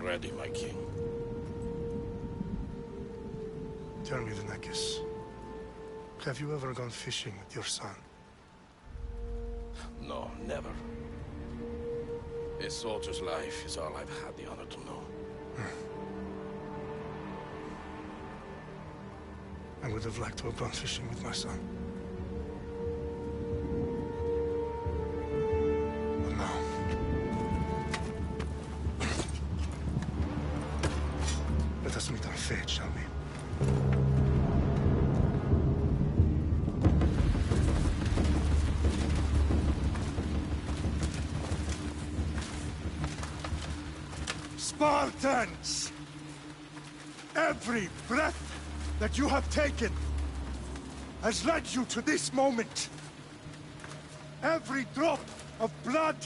ready, my king. Tell me, Venekis, have you ever gone fishing with your son? No, never. A soldier's life is all I've had the honor to know. I would have liked to have gone fishing with my son. But now... let us meet on fate, shall we? Spartans! Every breath that you have taken has led you to this moment. Every drop of blood,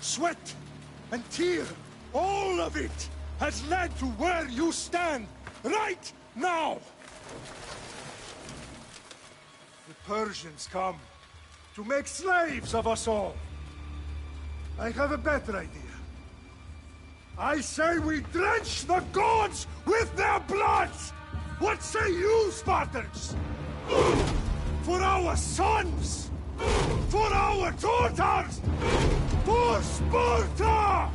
sweat, and tear, all of it has led to where you stand right now. The Persians come to make slaves of us all. I have a better idea. I say we drench the gods with their blood! What say you, Spartans? For our sons! For our daughters! For Sparta!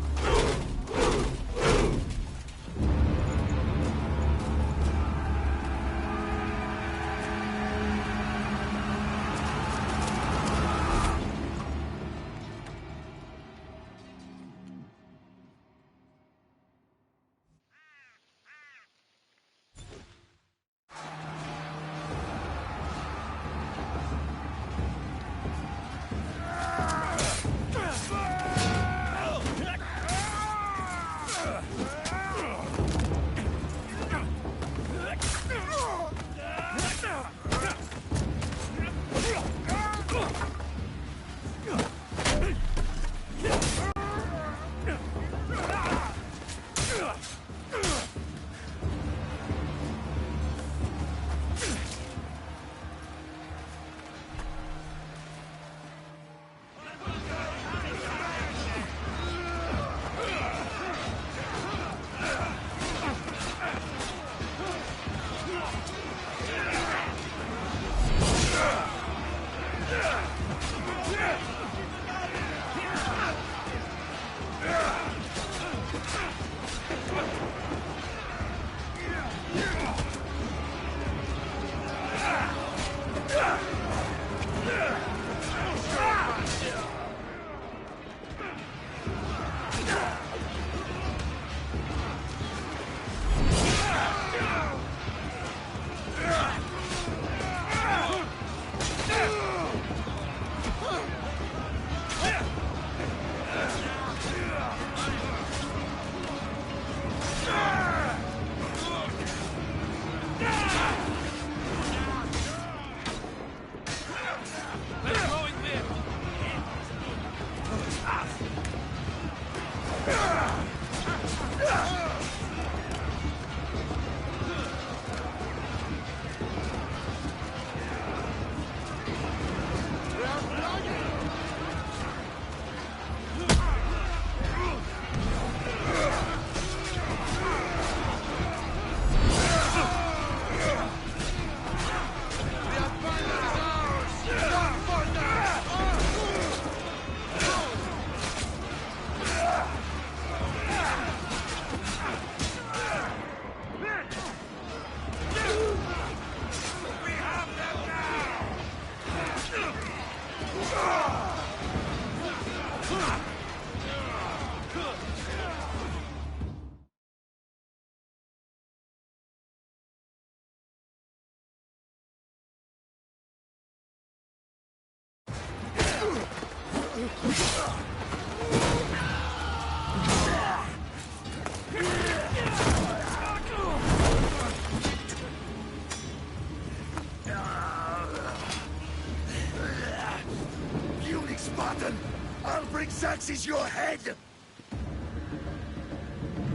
Xerxes your head!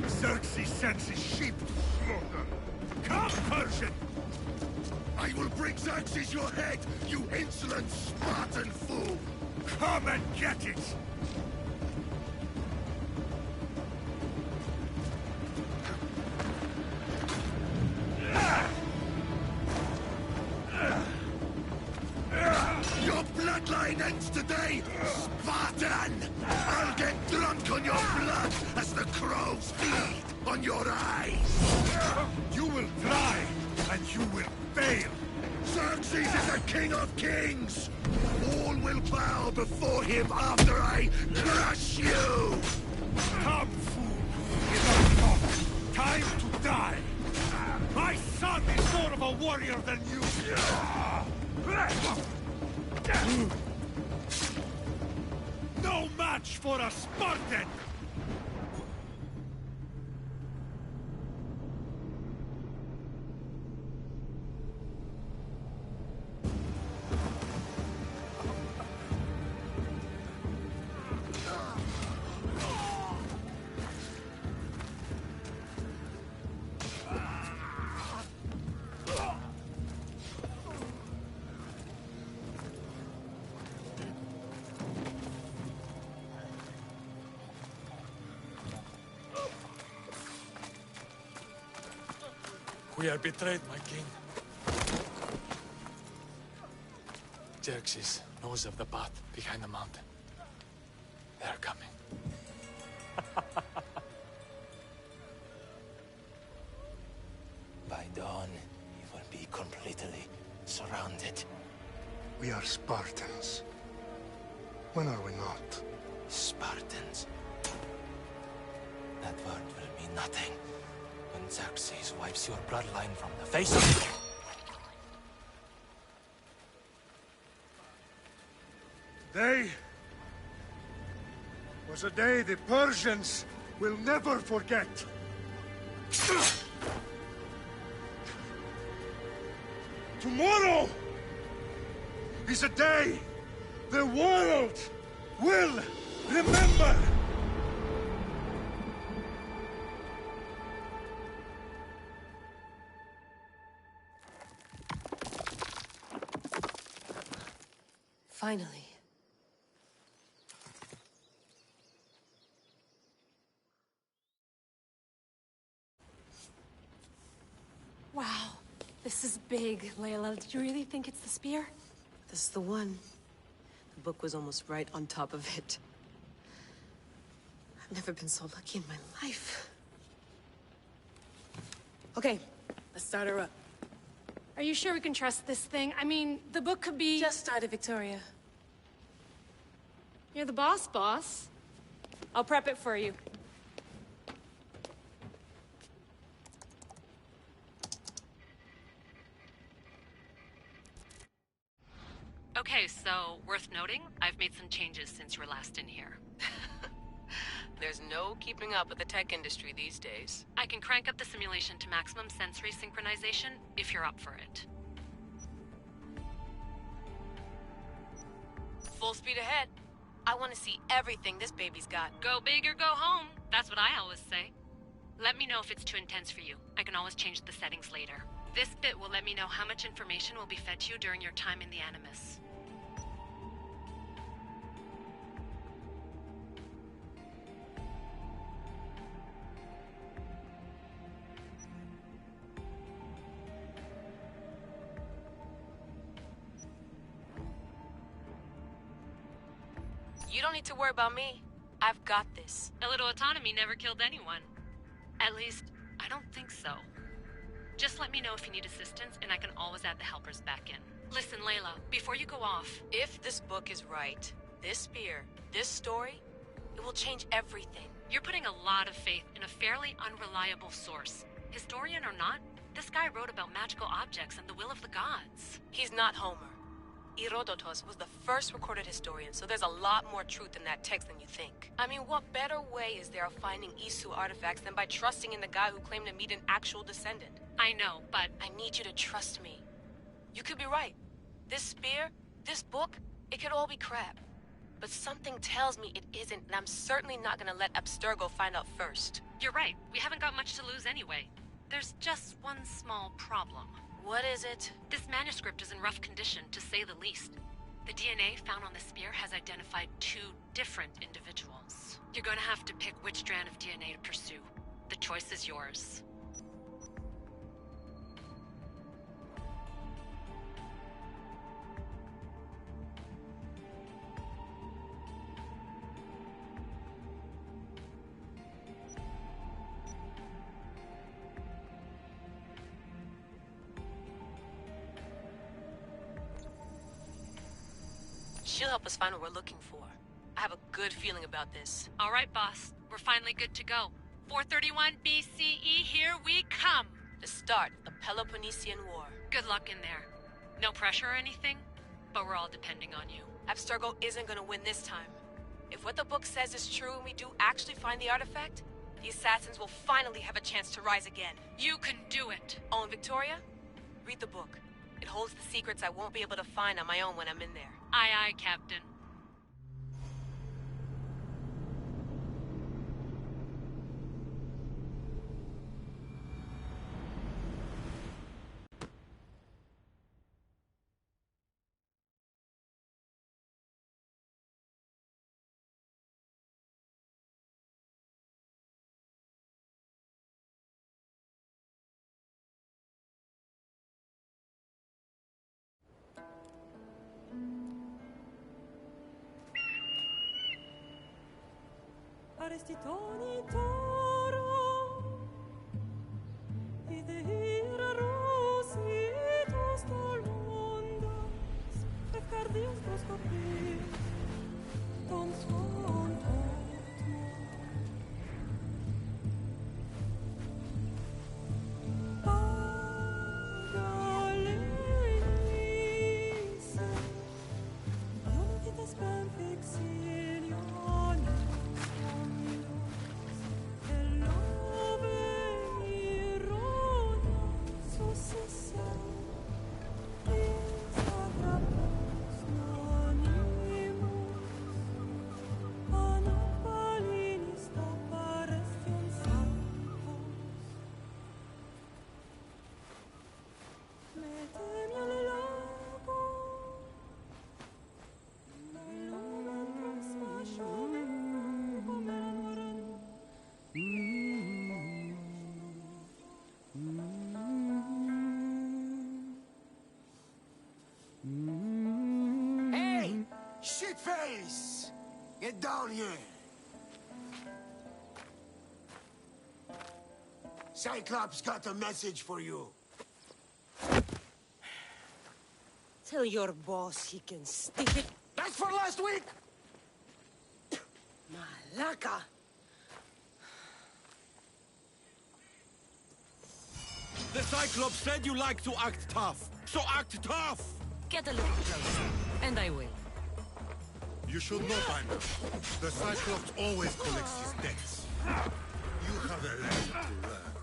Xerxes sends his sheep to slaughter. Come, Persian! I will bring Xerxes your head, you insolent Spartan fool! Come and get it! mine ends today, Spartan! I'll get drunk on your blood as the crows feed on your eyes! You will try, and you will fail! Xerxes is the king of kings! All will bow before him after I crush you! Come, fool! Enough talk! Time to die! My son is more of a warrior than you! No match for a Spartan! We are betrayed, my king. Xerxes knows of the path behind the mountain. They are coming. By dawn, you will be completely surrounded. We are Spartans. When are we not? Spartans. That word will mean nothing when Xerxes wipes your bloodline from the face of... Today was a day the Persians will never forget. Tomorrow is a day the world will remember. Finally. Wow, this is big, Layla. Did you really think it's the spear? This is the one. The book was almost right on top of it. I've never been so lucky in my life. Okay, let's start her up. Are you sure we can trust this thing? I mean, the book could be... Just started, Victoria. You're the boss. I'll prep it for you. Okay, so, worth noting, I've made some changes since you were last in here. There's no keeping up with the tech industry these days. I can crank up the simulation to maximum sensory synchronization, if you're up for it. Full speed ahead. I want to see everything this baby's got. Go big or go home. That's what I always say. Let me know if it's too intense for you. I can always change the settings later. This bit will let me know how much information will be fed to you during your time in the Animus. You don't need to worry about me. I've got this. A little autonomy never killed anyone. At least, I don't think so. Just let me know if you need assistance, and I can always add the helpers back in. Listen, Layla, before you go off... If this book is right, this spear, this story, it will change everything. You're putting a lot of faith in a fairly unreliable source. Historian or not, this guy wrote about magical objects and the will of the gods. He's not Homer. Herodotus was the first recorded historian, so there's a lot more truth in that text than you think. I mean, what better way is there of finding Isu artifacts than by trusting in the guy who claimed to meet an actual descendant? I know, but... I need you to trust me. You could be right. This spear, this book, it could all be crap. But something tells me it isn't, and I'm certainly not gonna let Abstergo find out first. You're right. We haven't got much to lose anyway. There's just one small problem. What is it? This manuscript is in rough condition, to say the least. The DNA found on the spear has identified 2 different individuals. You're gonna have to pick which strand of DNA to pursue. The choice is yours. She'll help us find what we're looking for. I have a good feeling about this. All right, boss. We're finally good to go. 431 BCE, here we come! The start of the Peloponnesian War. Good luck in there. No pressure or anything, but we're all depending on you. Abstergo isn't gonna win this time. If what the book says is true and we do actually find the artifact, the assassins will finally have a chance to rise again. You can do it! Oh, and Victoria? Read the book. It holds the secrets I won't be able to find on my own when I'm in there. Aye, aye, Captain. Arrestitoni toro, idehira rositos tolondas, efcardios proscopir, ton son Pagalenise, non che te spem fixilione. Shitface! Get down here! Cyclops got a message for you. Tell your boss he can stick it. That's for last week! Malaka! The Cyclops said you like to act tough, so act tough! Get a little closer, and I will. You should know by now. The Cyclops always collects his debts. You have a lesson to learn.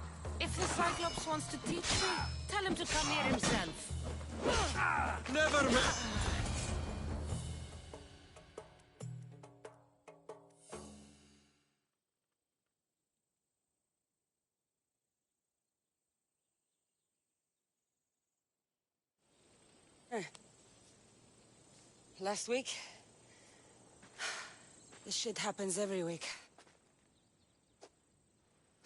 If the Cyclops wants to teach me, tell him to come here himself. Never met. Last week? This shit happens every week.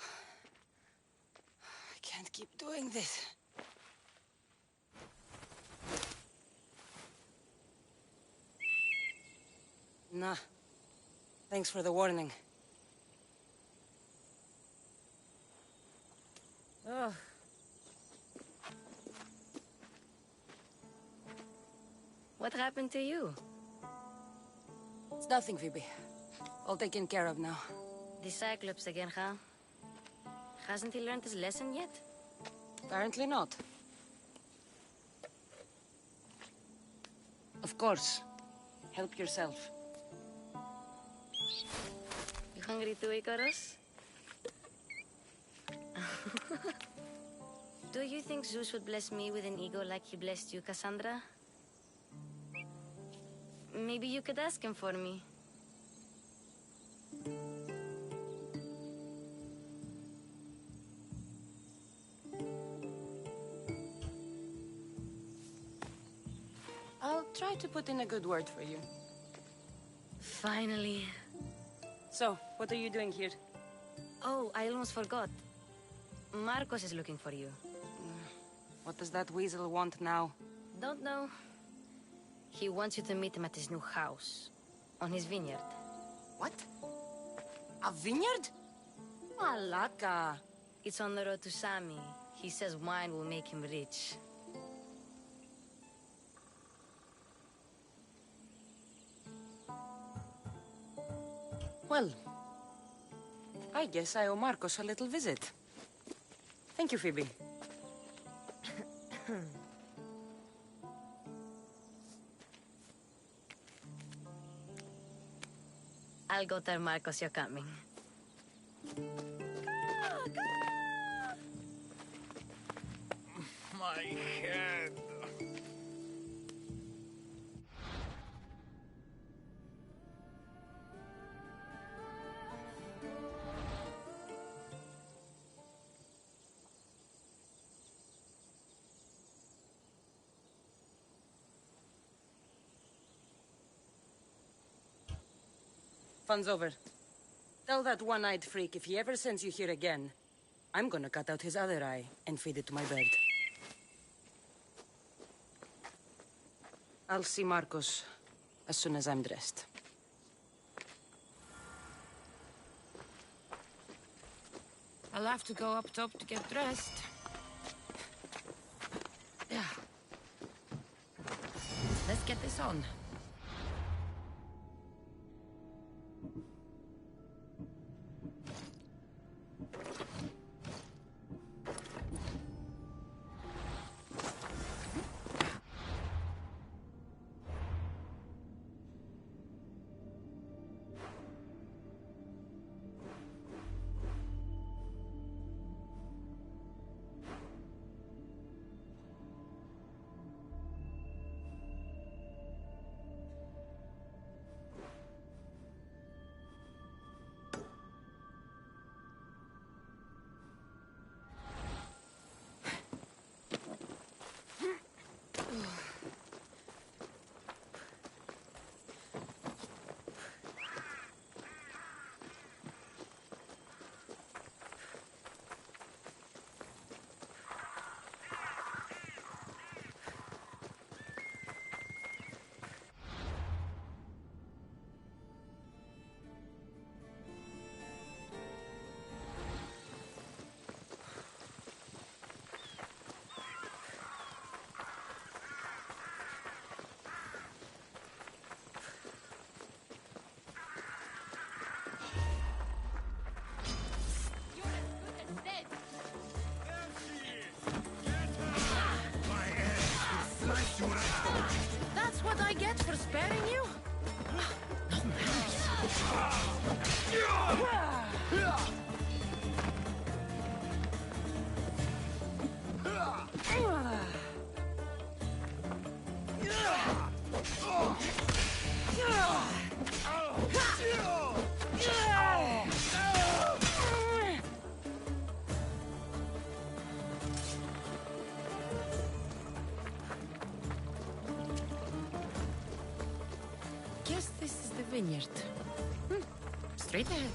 I can't keep doing this. Nah. Thanks for the warning. Oh. What happened to you? It's nothing, Phoebe. All taken care of now. The Cyclops again, huh? Hasn't he learned his lesson yet? Apparently not. Of course. Help yourself. You hungry too, Icarus? Do you think Zeus would bless me with an ego like he blessed you, Cassandra? Maybe you could ask him for me. I'll try to put in a good word for you. Finally. So, what are you doing here? Oh, I almost forgot. Marcos is looking for you. What does that weasel want now? Don't know. He wants you to meet him at his new house. On his vineyard. What? A vineyard? Malaka. It's on the road to Sami. He says wine will make him rich. Well, I guess I owe Marcos a little visit. Thank you, Phoebe. I'll go tell Marcos you're coming. My head. Fun's over. Tell that one-eyed freak if he ever sends you here again, I'm gonna cut out his other eye and feed it to my bird. I'll see Marcos as soon as I'm dressed. I'll have to go up top to get dressed. Yeah. Let's get this on. That's what I get for sparing you? No Guess this is the vineyard. Straight ahead.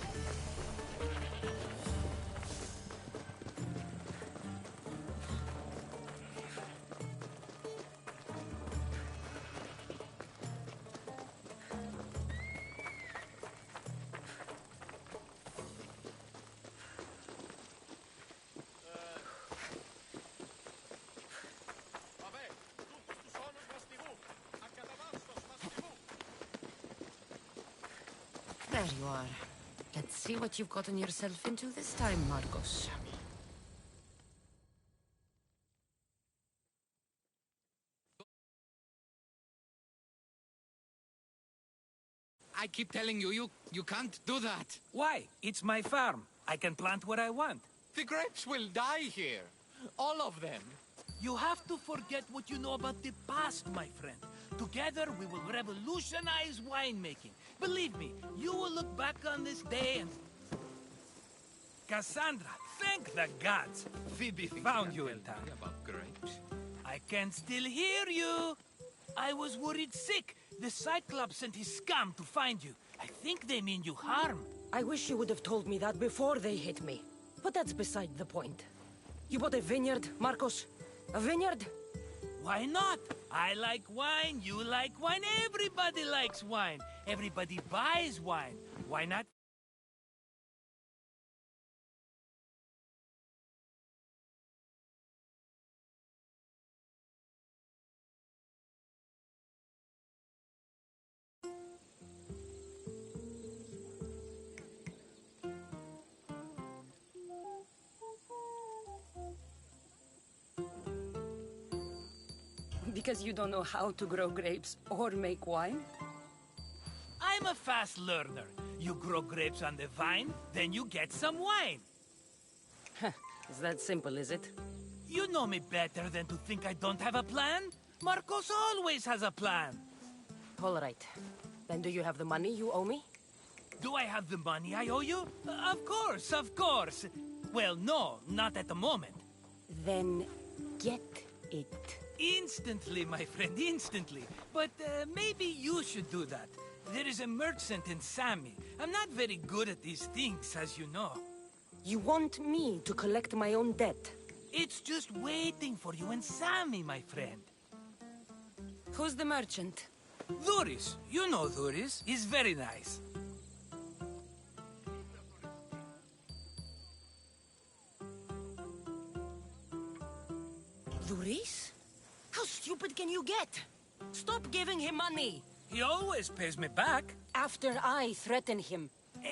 There you are. Let's see what you've gotten yourself into this time, Marcos. I keep telling you, you can't do that. Why? It's my farm. I can plant what I want. The grapes will die here. All of them. You have to forget what you know about the past, my friend. Together, we will revolutionize winemaking. Believe me, you will look back on this day and... Cassandra, thank the gods! Phoebe found you in time. About grapes. I can still hear you! I was worried sick. The Cyclops sent his scum to find you. I think they mean you harm. I wish you would have told me that before they hit me. But that's beside the point. You bought a vineyard, Marcos? A vineyard? Why not? I like wine, you like wine, everybody likes wine. Everybody buys wine. Why not? Because you don't know how to grow grapes or make wine? I'm a fast learner. You grow grapes on the vine, then you get some wine. Is that simple, is it? You know me better than to think I don't have a plan. Marcos always has a plan. All right. Then do you have the money you owe me? Do I have the money I owe you? Of course, of course. Well, no, not at the moment. Then get it. Instantly, my friend, instantly. But maybe you should do that. There is a merchant in Sami. I'm not very good at these things, as you know. You want me to collect my own debt? It's just waiting for you in Sami, my friend. Who's the merchant? Duris. You know Duris. He's very nice. Duris? How stupid can you get? Stop giving him money! He always pays me back. After I threaten him.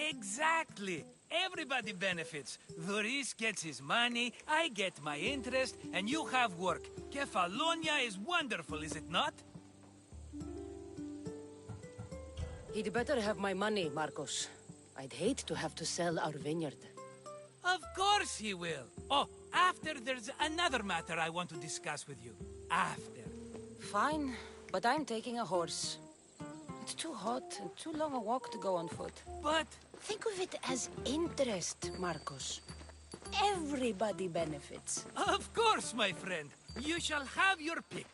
Exactly. Everybody benefits. Duris gets his money, I get my interest, and you have work. Kefalonia is wonderful, is it not? He'd better have my money, Marcos. I'd hate to have to sell our vineyard. Of course he will. Oh, after there's another matter I want to discuss with you. After. Fine, but I'm taking a horse. It's too hot and too long a walk to go on foot. But... think of it as interest, Marcos. Everybody benefits. Of course, my friend. You shall have your pick.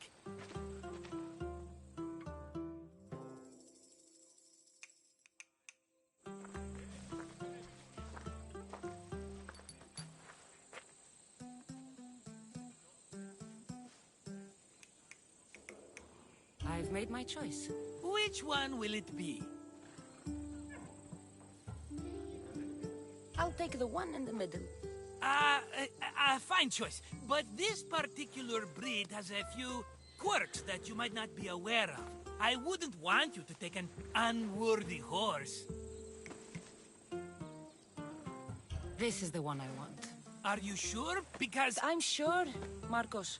I've made my choice. Which one will it be? I'll take the one in the middle. Fine choice. But this particular breed has a few quirks that you might not be aware of. I wouldn't want you to take an unworthy horse. This is the one I want. Are you sure? Because... I'm sure, Marcos.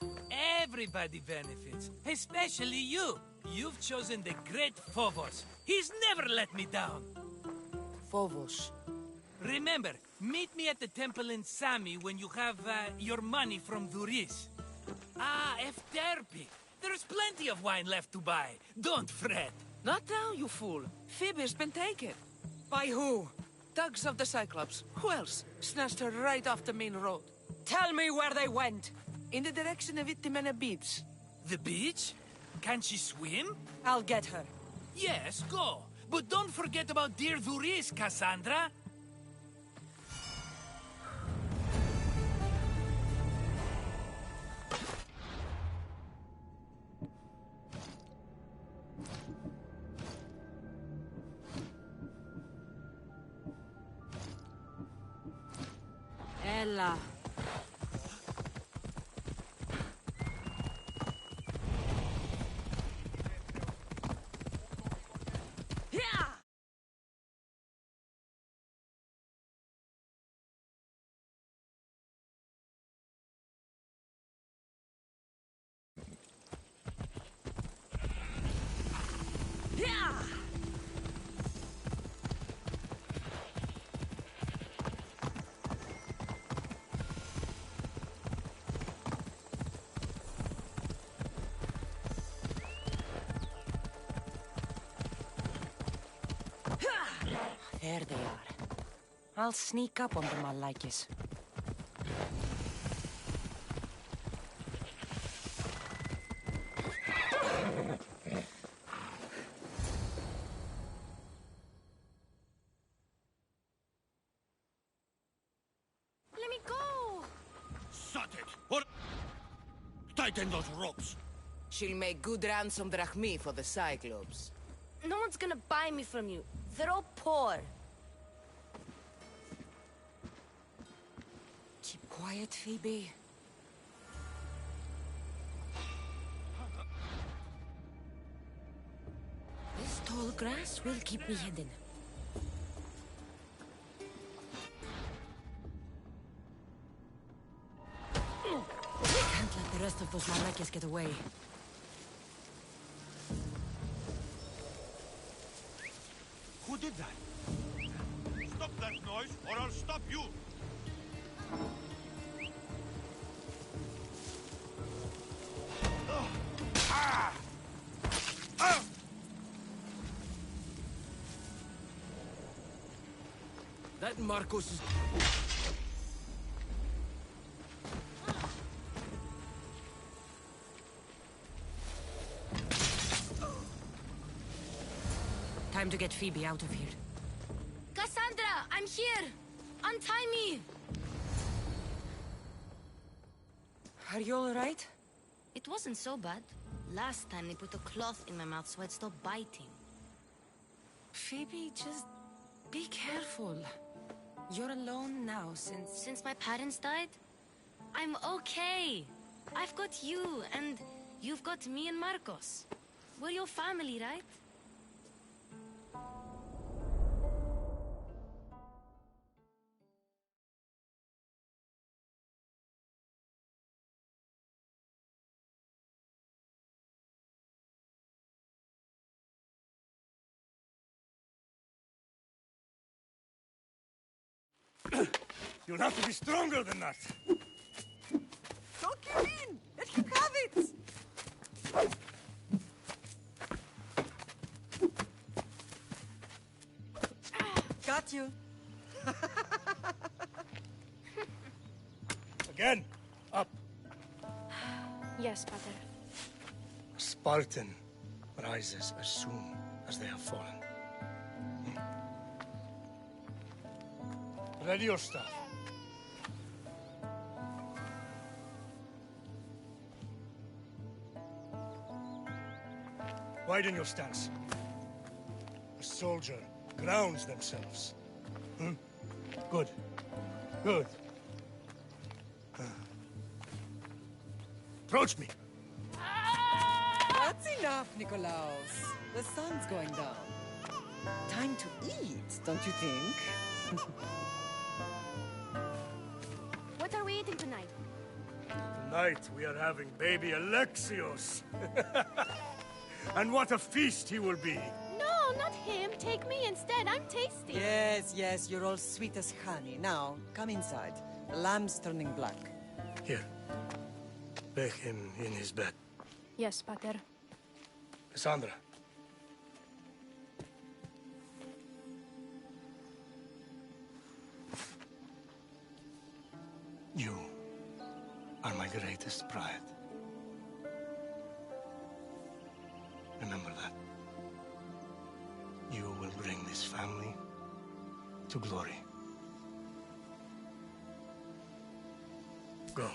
everybody benefits. Especially you. You've chosen the great Phobos. He's never let me down. Phobos. Remember, meet me at the temple in Sami when you have your money from Duris. Efterpi. There's plenty of wine left to buy. Don't fret. Not now, you fool. Phoebe's been taken. By who? Thugs of the Cyclops. Who else? Snatched her right off the main road. Tell me where they went. In the direction of Itimena Beach. The beach? Can she swim? I'll get her. Yes, go. But don't forget about dear Duris, Cassandra. Ella. There they are. I'll sneak up on the Malakis. Let me go! Shut it! Or... tighten those ropes! She'll make good ransom drachmi for the Cyclops. No one's gonna buy me from you. They're all poor. Keep quiet, Phoebe. This tall grass will keep me hidden. Can't let the rest of those Malakis get away. Who did that? Stop that noise, or I'll stop you! That Marcos is... Time to get Phoebe out of here. Cassandra, I'm here! Untie me! Are you alright? It wasn't so bad. Last time they put a cloth in my mouth so I'd stop biting. Phoebe, just be careful. You're alone now Since my parents died? I'm okay. I've got you, and you've got me and Marcos. We're your family, right? You'll have to be stronger than that. Don't give in! Let him have it! Got you. Again. Up. Yes, Pater. A Spartan rises as soon as they have fallen. Ready your staff. Widen your stance. A soldier grounds themselves. Good. Good. Approach me. That's enough, Nikolaos. The sun's going down. Time to eat, don't you think? What are we eating tonight? Tonight we are having baby Alexios. And what a feast he will be. No, not him. Take me instead. I'm tasty. Yes, yes, you're all sweet as honey. Now, come inside. The lamb's turning black. Here. Lay him in his bed. Yes, Pater. Cassandra. You are my greatest pride. Remember that. You will bring this family to glory. Go.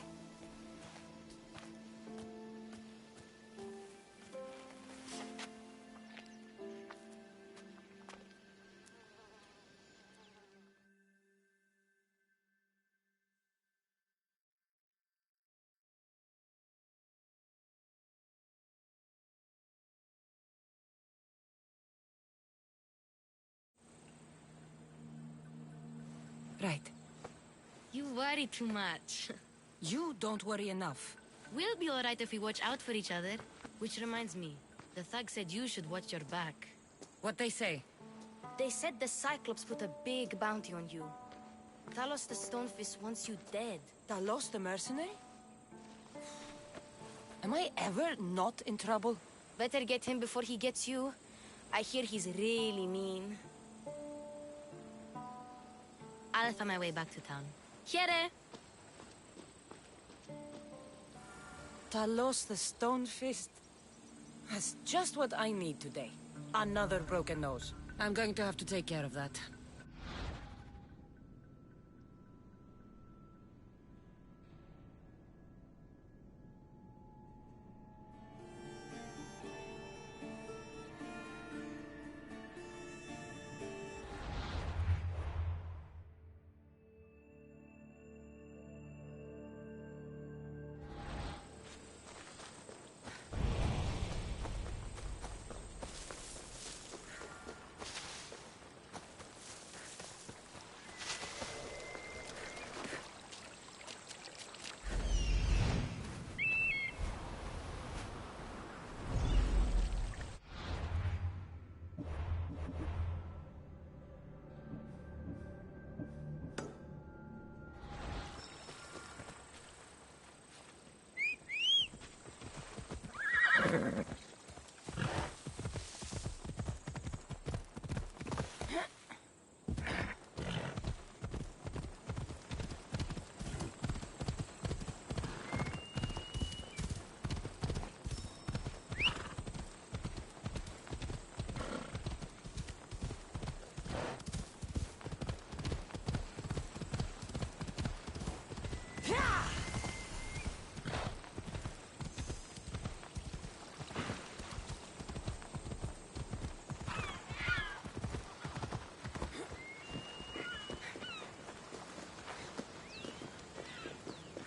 Right. You worry too much. You don't worry enough. We'll be alright if we watch out for each other. Which reminds me, the thug said you should watch your back. What they say? They said the Cyclops put a big bounty on you. Talos the Stonefist wants you dead. Talos the mercenary? Am I ever not in trouble? Better get him before he gets you. I hear he's really mean. I'll find my way back to town. Here! Talos the Stonefist. That's just what I need today. Another broken nose. I'm going to have to take care of that.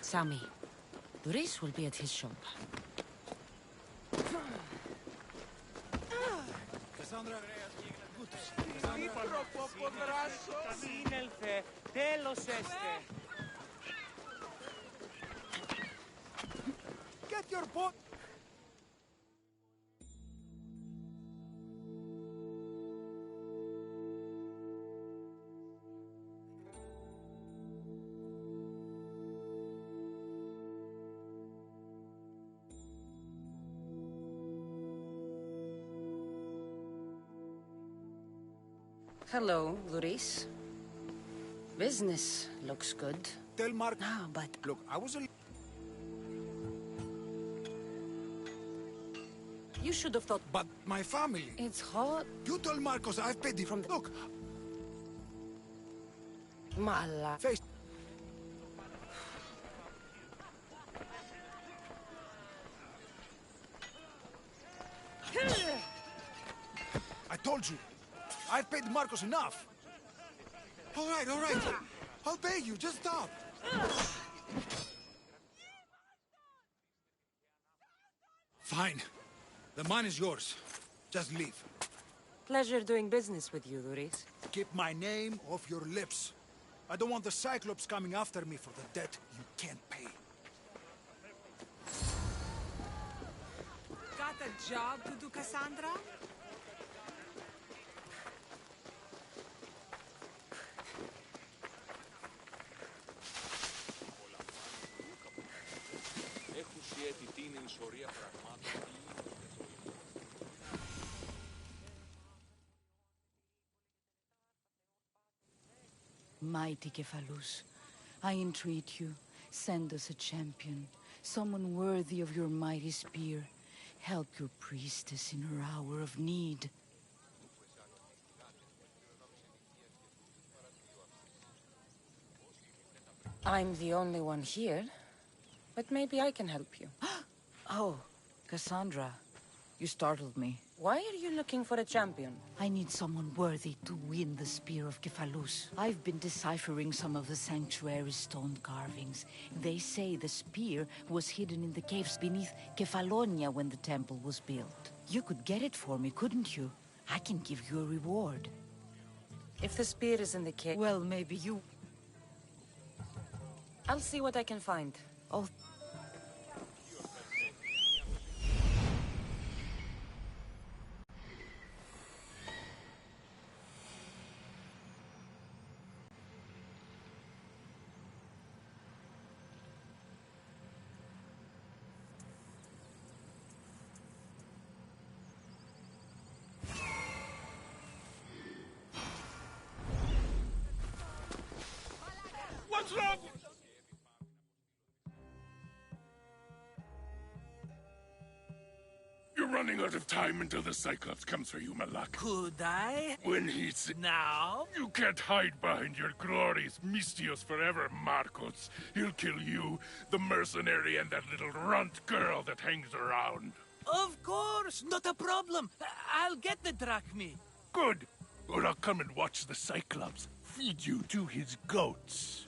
Sammy, Duris will be at his shop. Cassandra, good to see you. Σύνελθε, τέλος έστε. Get your boat. Hello, Duris. Business looks good. Tell Mark. Ah, but... Look, I was a... You should have thought... But my family... It's hot. You tell Marcos I've paid him from... Look... Mala. Face... I told you. I've paid Marcos enough. All right, all right. I'll pay you. Just stop. Fine. The mine is yours. Just leave. Pleasure doing business with you, Duris. Keep my name off your lips. I don't want the Cyclops coming after me for the debt you can't pay. Got a job to do, Cassandra? Mighty Kephalus, I entreat you, send us a champion, someone worthy of your mighty spear. Help your priestess in her hour of need. I'm the only one here, but maybe I can help you. Oh, Cassandra, you startled me. Why are you looking for a champion? I need someone worthy to win the Spear of Kephalus. I've been deciphering some of the sanctuary's stone carvings. They say the spear was hidden in the caves beneath Kefalonia when the temple was built. You could get it for me, couldn't you? I can give you a reward. If the spear is in the cave... Well, maybe you... I'll see what I can find. Oh... What's wrong? You're running out of time until the Cyclops comes for you, Malak. Could I? When he's... Now? You can't hide behind your glories, Mistios forever, Marcos. He'll kill you, the mercenary, and that little runt girl that hangs around. Of course, not a problem. I'll get the drachmi. Good. Or I'll come and watch the Cyclops feed you to his goats.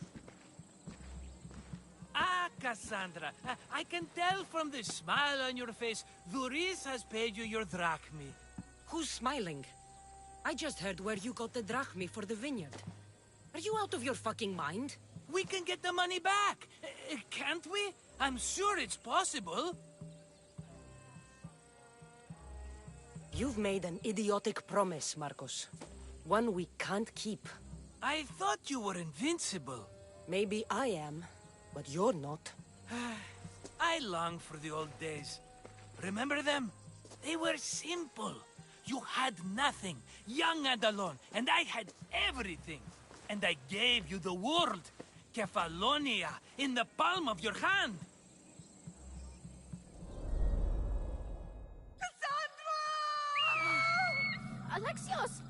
Ah, Cassandra, I can tell from the smile on your face, Duris has paid you your drachmi. Who's smiling? I just heard where you got the drachmi for the vineyard. Are you out of your fucking mind? We can get the money back, can't we? I'm sure it's possible. You've made an idiotic promise, Marcos. One we can't keep. I thought you were invincible. Maybe I am, but you're not. I long for the old days. Remember them? They were simple. You had nothing, young and alone, and I had everything. And I gave you the world, Kefalonia, in the palm of your hand. Alexios!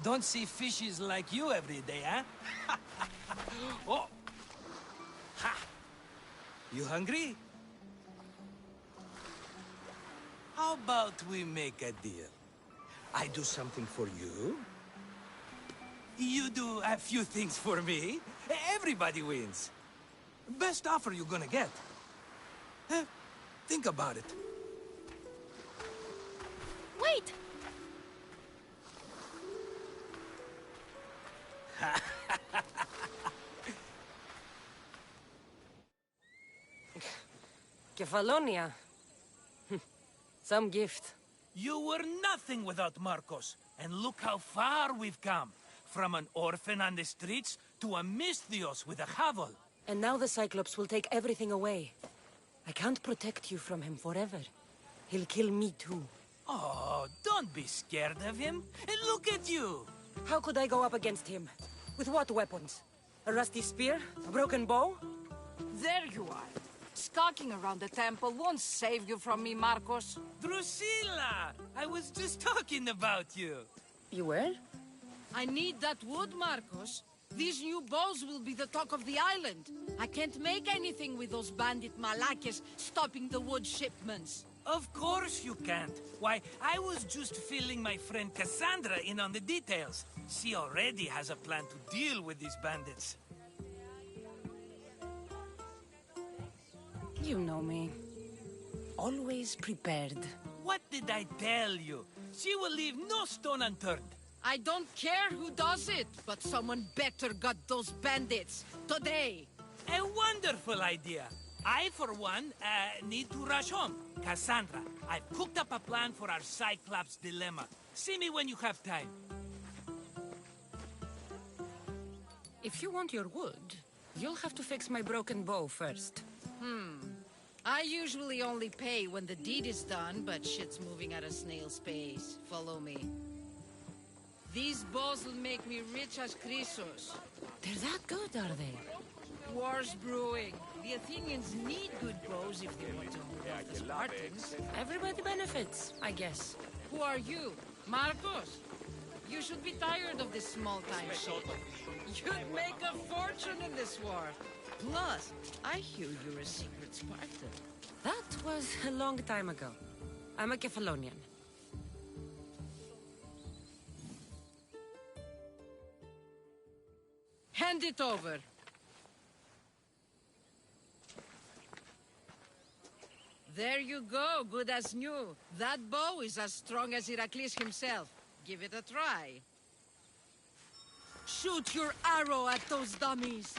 Don't see fishes like you every day, huh? Oh! Ha! You hungry? How about we make a deal? I do something for you. You do a few things for me. Everybody wins. Best offer you're gonna get. Think about it. Wait! Kefalonia. Some gift. You were nothing without Marcos. And look how far we've come. From an orphan on the streets to a Misthios with a hovel. And now the Cyclops will take everything away. I can't protect you from him forever. He'll kill me too. Oh, don't be scared of him. And look at you. How could I go up against him? With what weapons? A rusty spear? A broken bow? There you are. Skulking around the temple won't save you from me, Marcos. Drusilla! I was just talking about you. You were? I need that wood, Marcos. These new bows will be the talk of the island. I can't make anything with those bandit malakes stopping the wood shipments. Of course you can't. Why, I was just filling my friend Cassandra in on the details. She already has a plan to deal with these bandits. You know me. Always prepared. What did I tell you? She will leave no stone unturned. I don't care who does it, but someone better got those bandits. Today. A wonderful idea. I, for one, need to rush home. Cassandra, I've cooked up a plan for our Cyclops dilemma. See me when you have time. If you want your wood, you'll have to fix my broken bow first. I usually only pay when the deed is done, but shit's moving at a snail's pace. Follow me. These bows will make me rich as Chrysos. They're that good, are they? War's brewing. The Athenians need good bows if they want to move off the Spartans. Everybody benefits, I guess. Who are you? Marcos? You should be tired of this small-time shit. You'd make a fortune in this war. Plus, I hear you're a secret Spartan. That was a long time ago. I'm a Kefalonian. Hand it over. There you go, good as new. That bow is as strong as Heracles himself. Give it a try. Shoot your arrow at those dummies.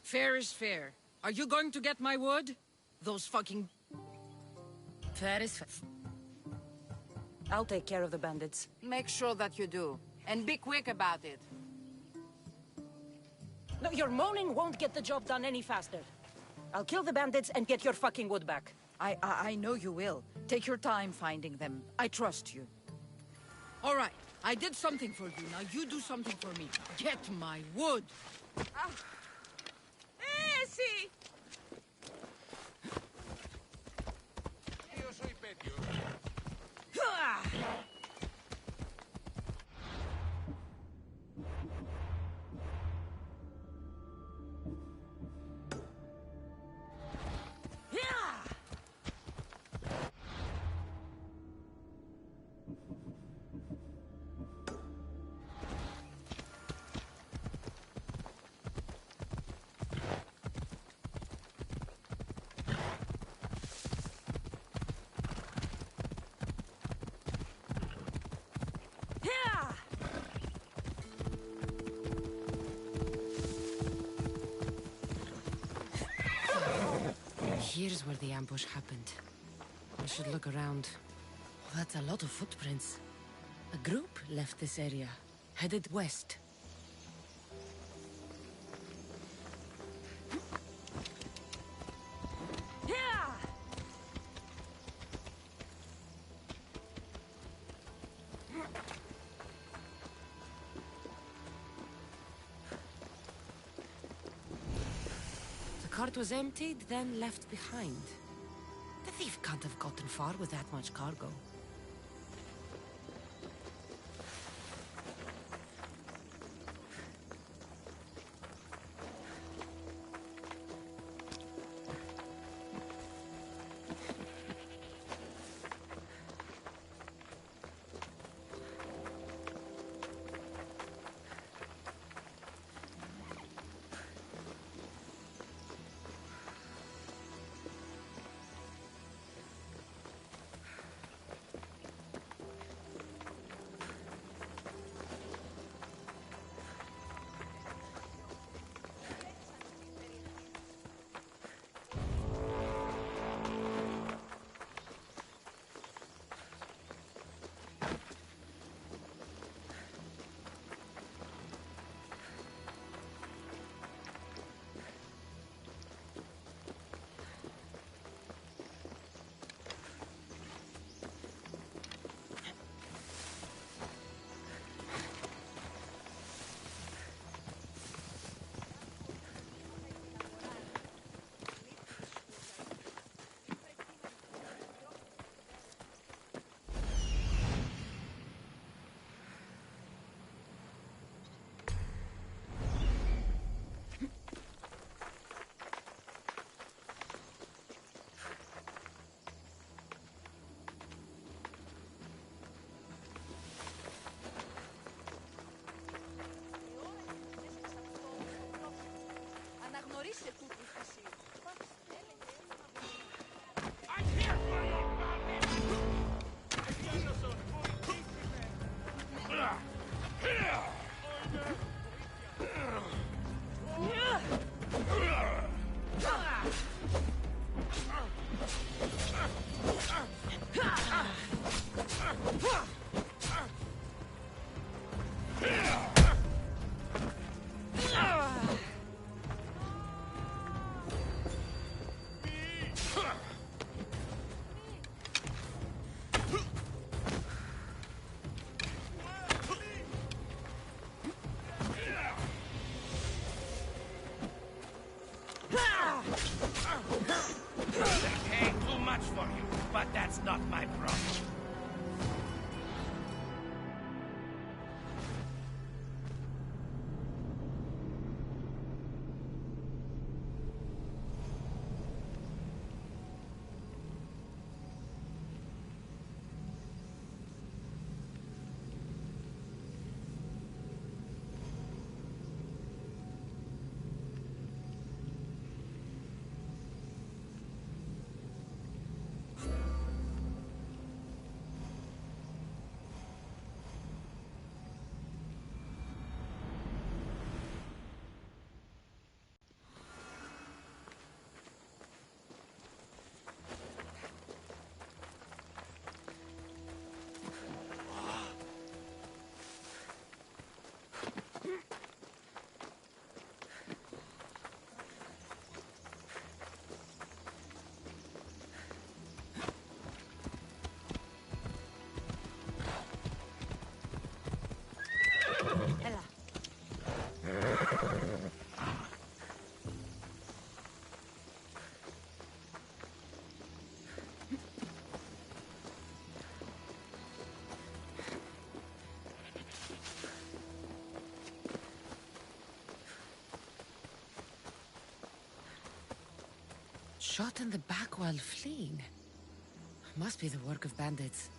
Fair is fair. Are you going to get my wood? Those fucking... Fair is fair. I'll take care of the bandits. Make sure that you do. And be quick about it. No, your moaning won't get the job done any faster. I'll kill the bandits and get your fucking wood back. I know you will. Take your time finding them. I trust you. All right. I did something for you. Now you do something for me. Get my wood. Sí. Io soy peggio. Here's where the ambush happened. I should look around. Oh, that's a lot of footprints. A group left this area, headed west. The cart was emptied, then left behind. The thief can't have gotten far with that much cargo. That's not my problem. Shot in the back while fleeing. Must be the work of bandits.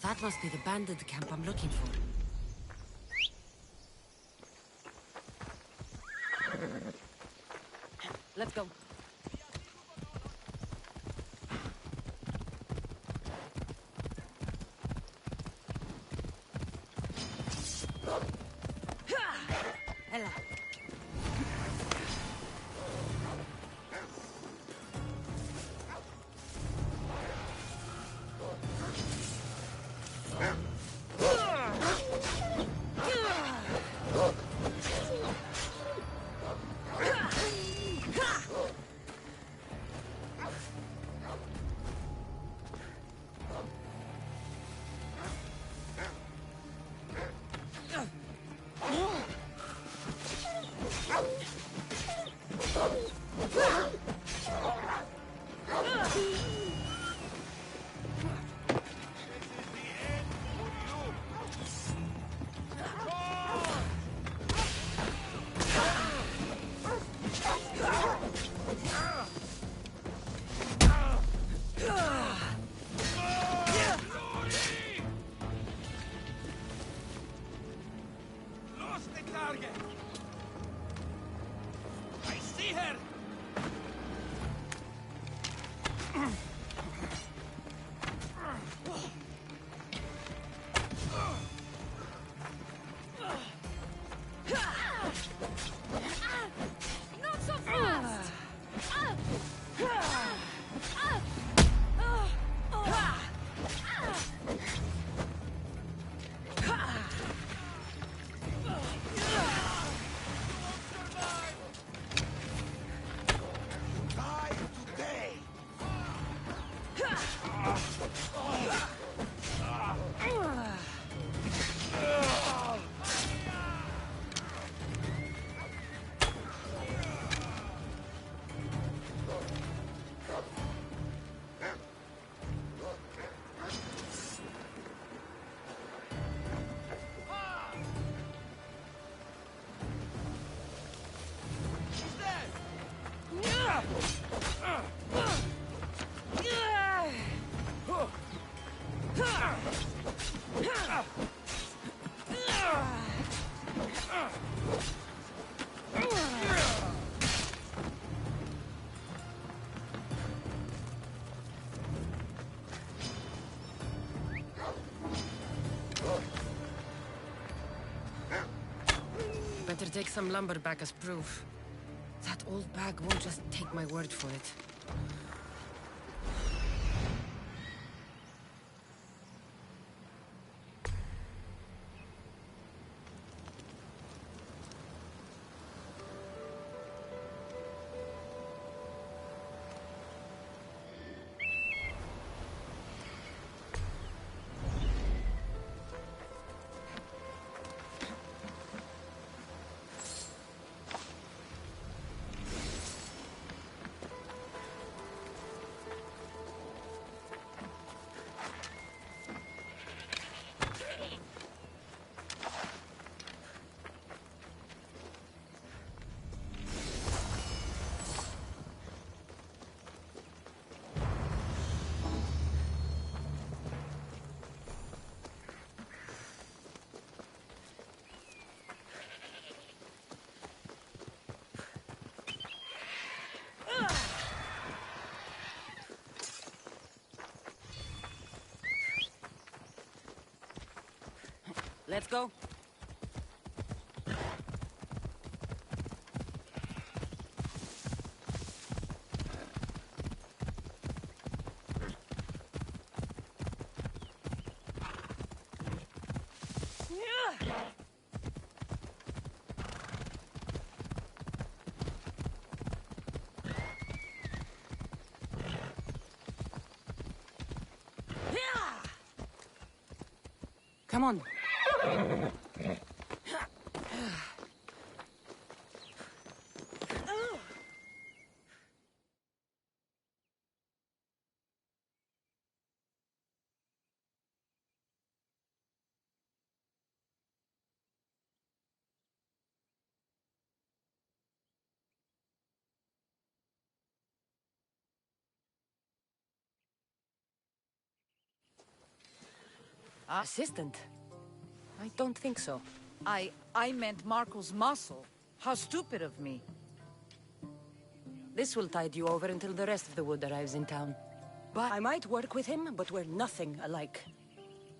That must be the bandit camp I'm looking for. Let's go. Ella. Better take some lumber back as proof. That old bag won't just take my word for it. Let's go. Come on. Assistant? I don't think so. I meant Marco's muscle. How stupid of me. This will tide you over until the rest of the wood arrives in town. But I might work with him, but we're nothing alike.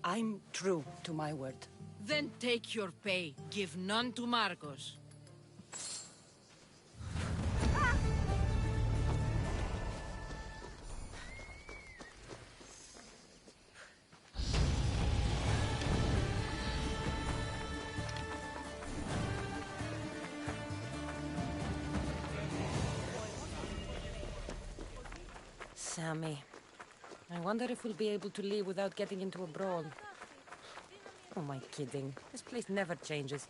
I'm true to my word. Then take your pay. Give none to Marcos. Sammy. I wonder if we'll be able to leave without getting into a brawl. Oh, am I kidding? This place never changes.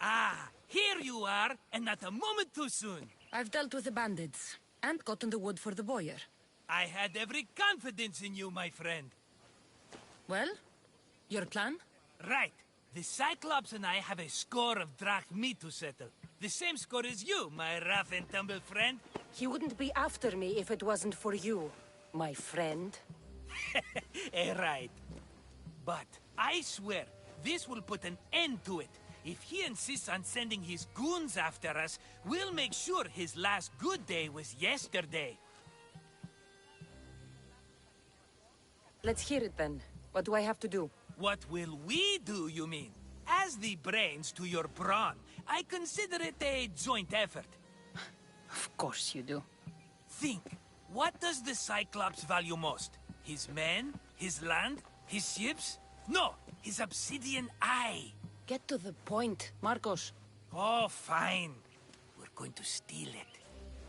Ah, here you are, and not a moment too soon. I've dealt with the bandits, and gotten the wood for the boiler. I had every confidence in you, my friend. Well, your plan? Right. The Cyclops and I have a score of drachmi to settle. The same score as you, my rough and tumble friend. He wouldn't be after me if it wasn't for you, my friend. Right. But I swear, this will put an end to it. If he insists on sending his goons after us, we'll make sure his last good day was yesterday. Let's hear it then. What do I have to do? What will we do, you mean? As the brains to your brawn, I consider it a joint effort. Of course you do. Think, what does the Cyclops value most? His men? His land? His ships? No, his obsidian eye. Get to the point, Marcos. Oh, fine. We're going to steal it.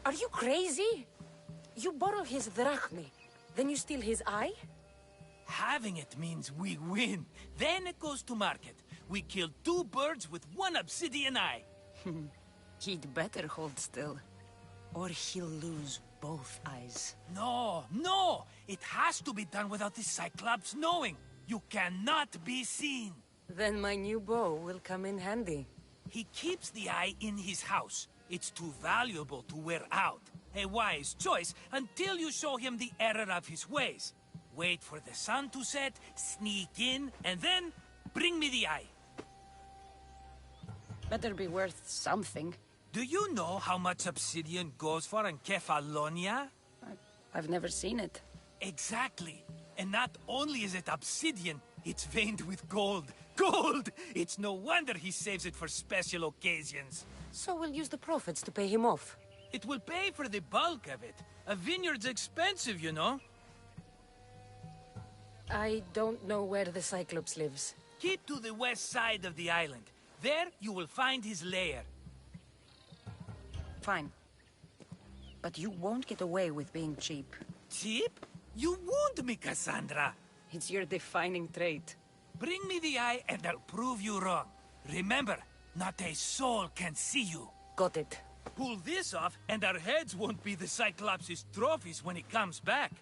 Are you crazy? You borrow his drachmi, then you steal his eye? Having it means we win. Then it goes to market. We kill 2 birds with 1 obsidian eye. He'd better hold still, or he'll lose both eyes. No, no! It has to be done without the Cyclops knowing. You cannot be seen. Then my new bow will come in handy. He keeps the eye in his house. It's too valuable to wear out. A wise choice until you show him the error of his ways. Wait for the sun to set, sneak in, and then bring me the eye. Better be worth something. Do you know how much obsidian goes for in Kefalonia? I've never seen it. Exactly. And not only is it obsidian, it's veined with gold. Gold! It's no wonder he saves it for special occasions. So we'll use the profits to pay him off. It will pay for the bulk of it. A vineyard's expensive, you know. I don't know where the Cyclops lives. Keep to the west side of the island. There you will find his lair. Fine. But you won't get away with being cheap. Cheap? You wound me, Cassandra. It's your defining trait. Bring me the eye and I'll prove you wrong. Remember, not a soul can see you. Got it. pull this off, and our heads won't be the Cyclops' trophies when he comes back.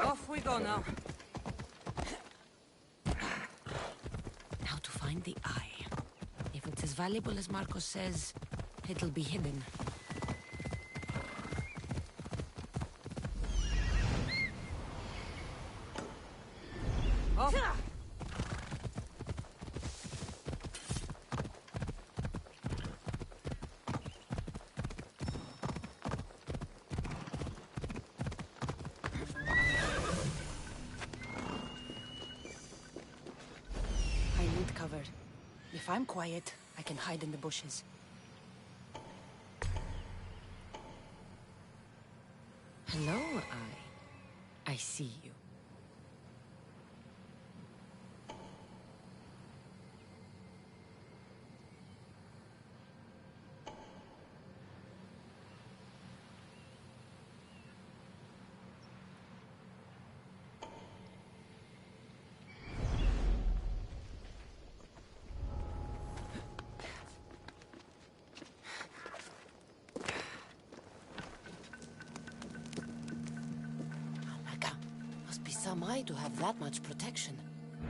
Off we go now. Now to find the eye. If it's as valuable as Marcos says, it'll be hidden. Off. Covered. If I'm quiet, I can hide in the bushes. Hello, Eye. I see you. Some eye to have that much protection.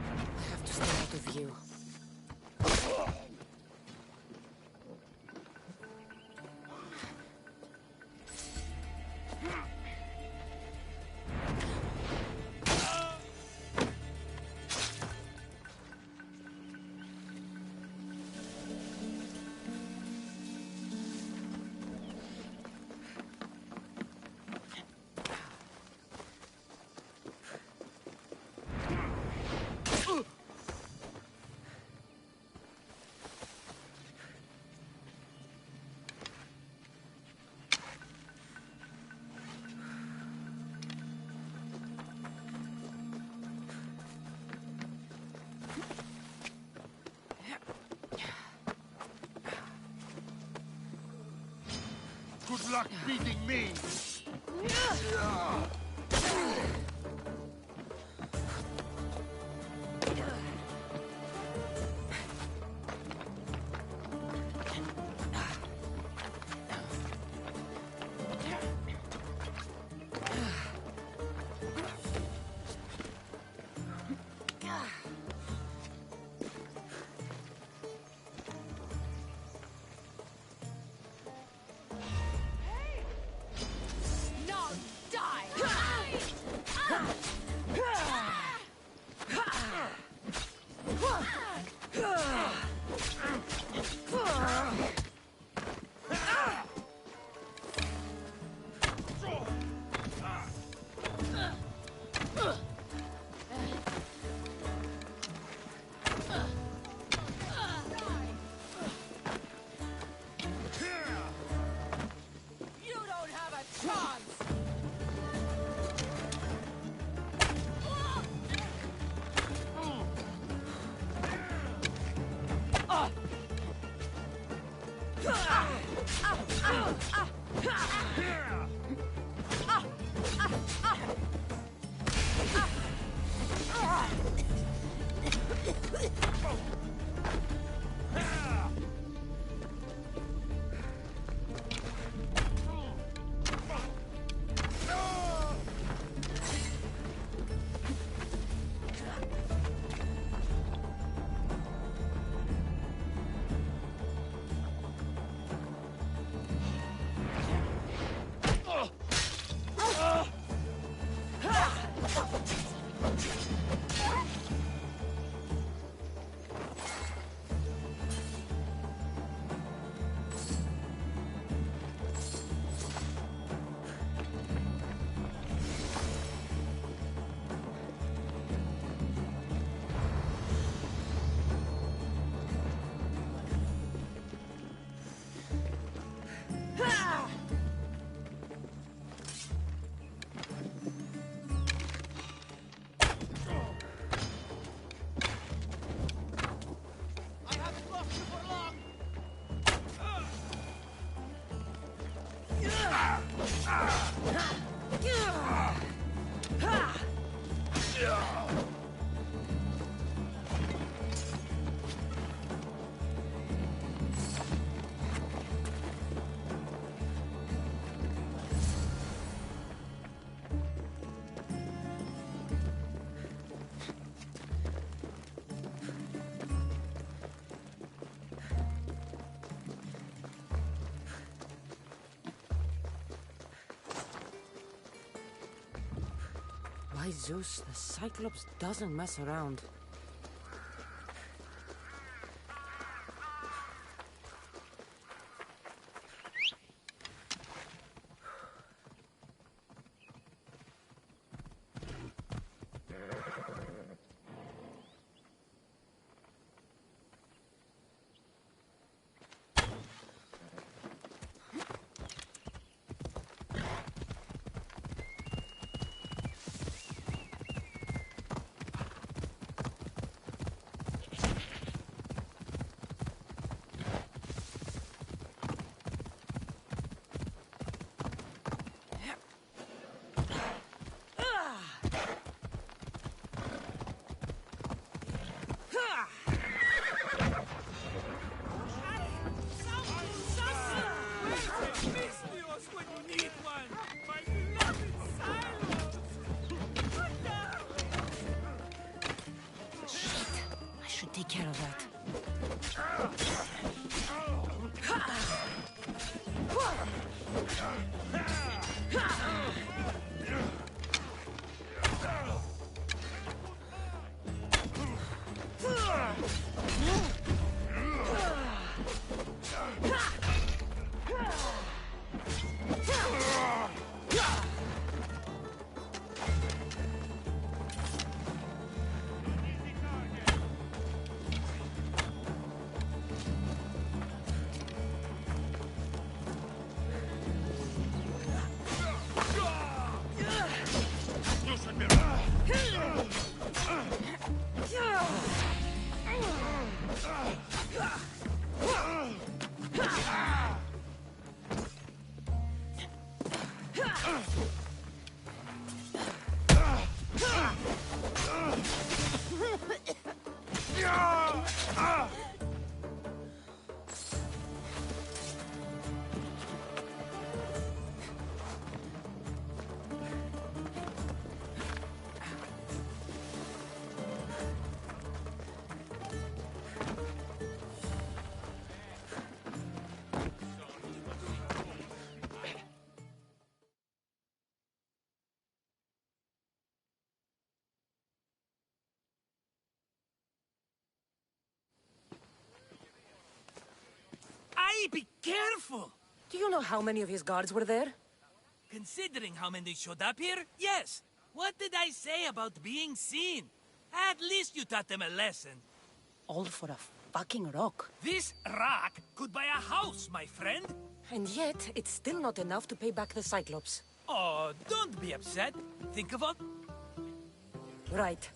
I have to stay out of view. Good luck beating me! By Zeus, the Cyclops doesn't mess around. I should take care of that. Aye, be careful! Do you know how many of his guards were there? Considering how many showed up here, yes. What did I say about being seen? At least you taught them a lesson. All for a fucking rock. This rock could buy a house, my friend. And yet, it's still not enough to pay back the Cyclops. Oh, don't be upset. Think of it. Right.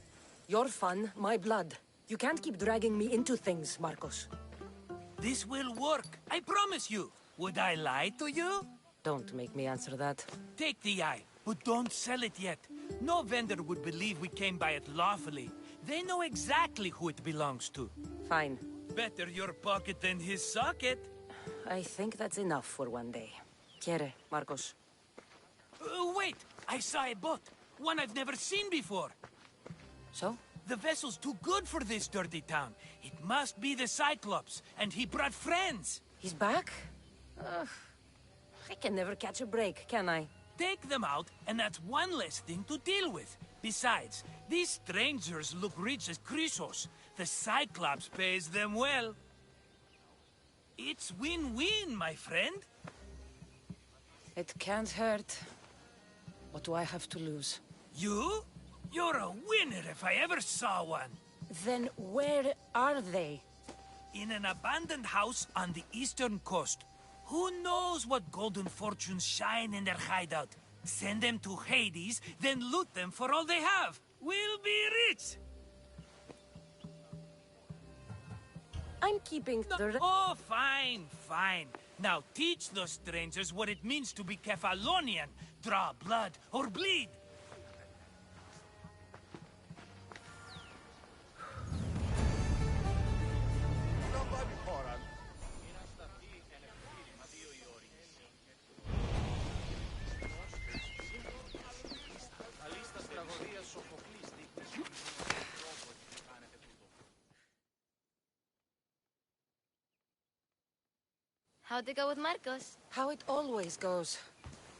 Your fun, my blood. You can't keep dragging me into things, Marcos. This will work, I promise you. Would I lie to you? Don't make me answer that. Take the eye, but don't sell it yet. No vendor would believe we came by it lawfully. They know exactly who it belongs to. Fine. Better your pocket than his socket. I think that's enough for one day. Quiere, Marcos. Wait! I saw a boat. One I've never seen before. So? The vessel's too good for this dirty town. It must be the Cyclops, and he brought friends. He's back? I can never catch a break, can I? Take them out, and that's one less thing to deal with. Besides, these strangers look rich as Chrysos. The Cyclops pays them well. It's win-win, my friend. It can't hurt. What do I have to lose? You? You're a winner if I ever saw one. Then where are they? In an abandoned house on the eastern coast. Who knows what golden fortunes shine in their hideout? Send them to Hades, then loot them for all they have. We'll be rich! I'm keeping the... Oh, fine, fine. Now teach those strangers what it means to be Kefalonian. Draw blood or bleed. How'd it go with Marcos? How it always goes.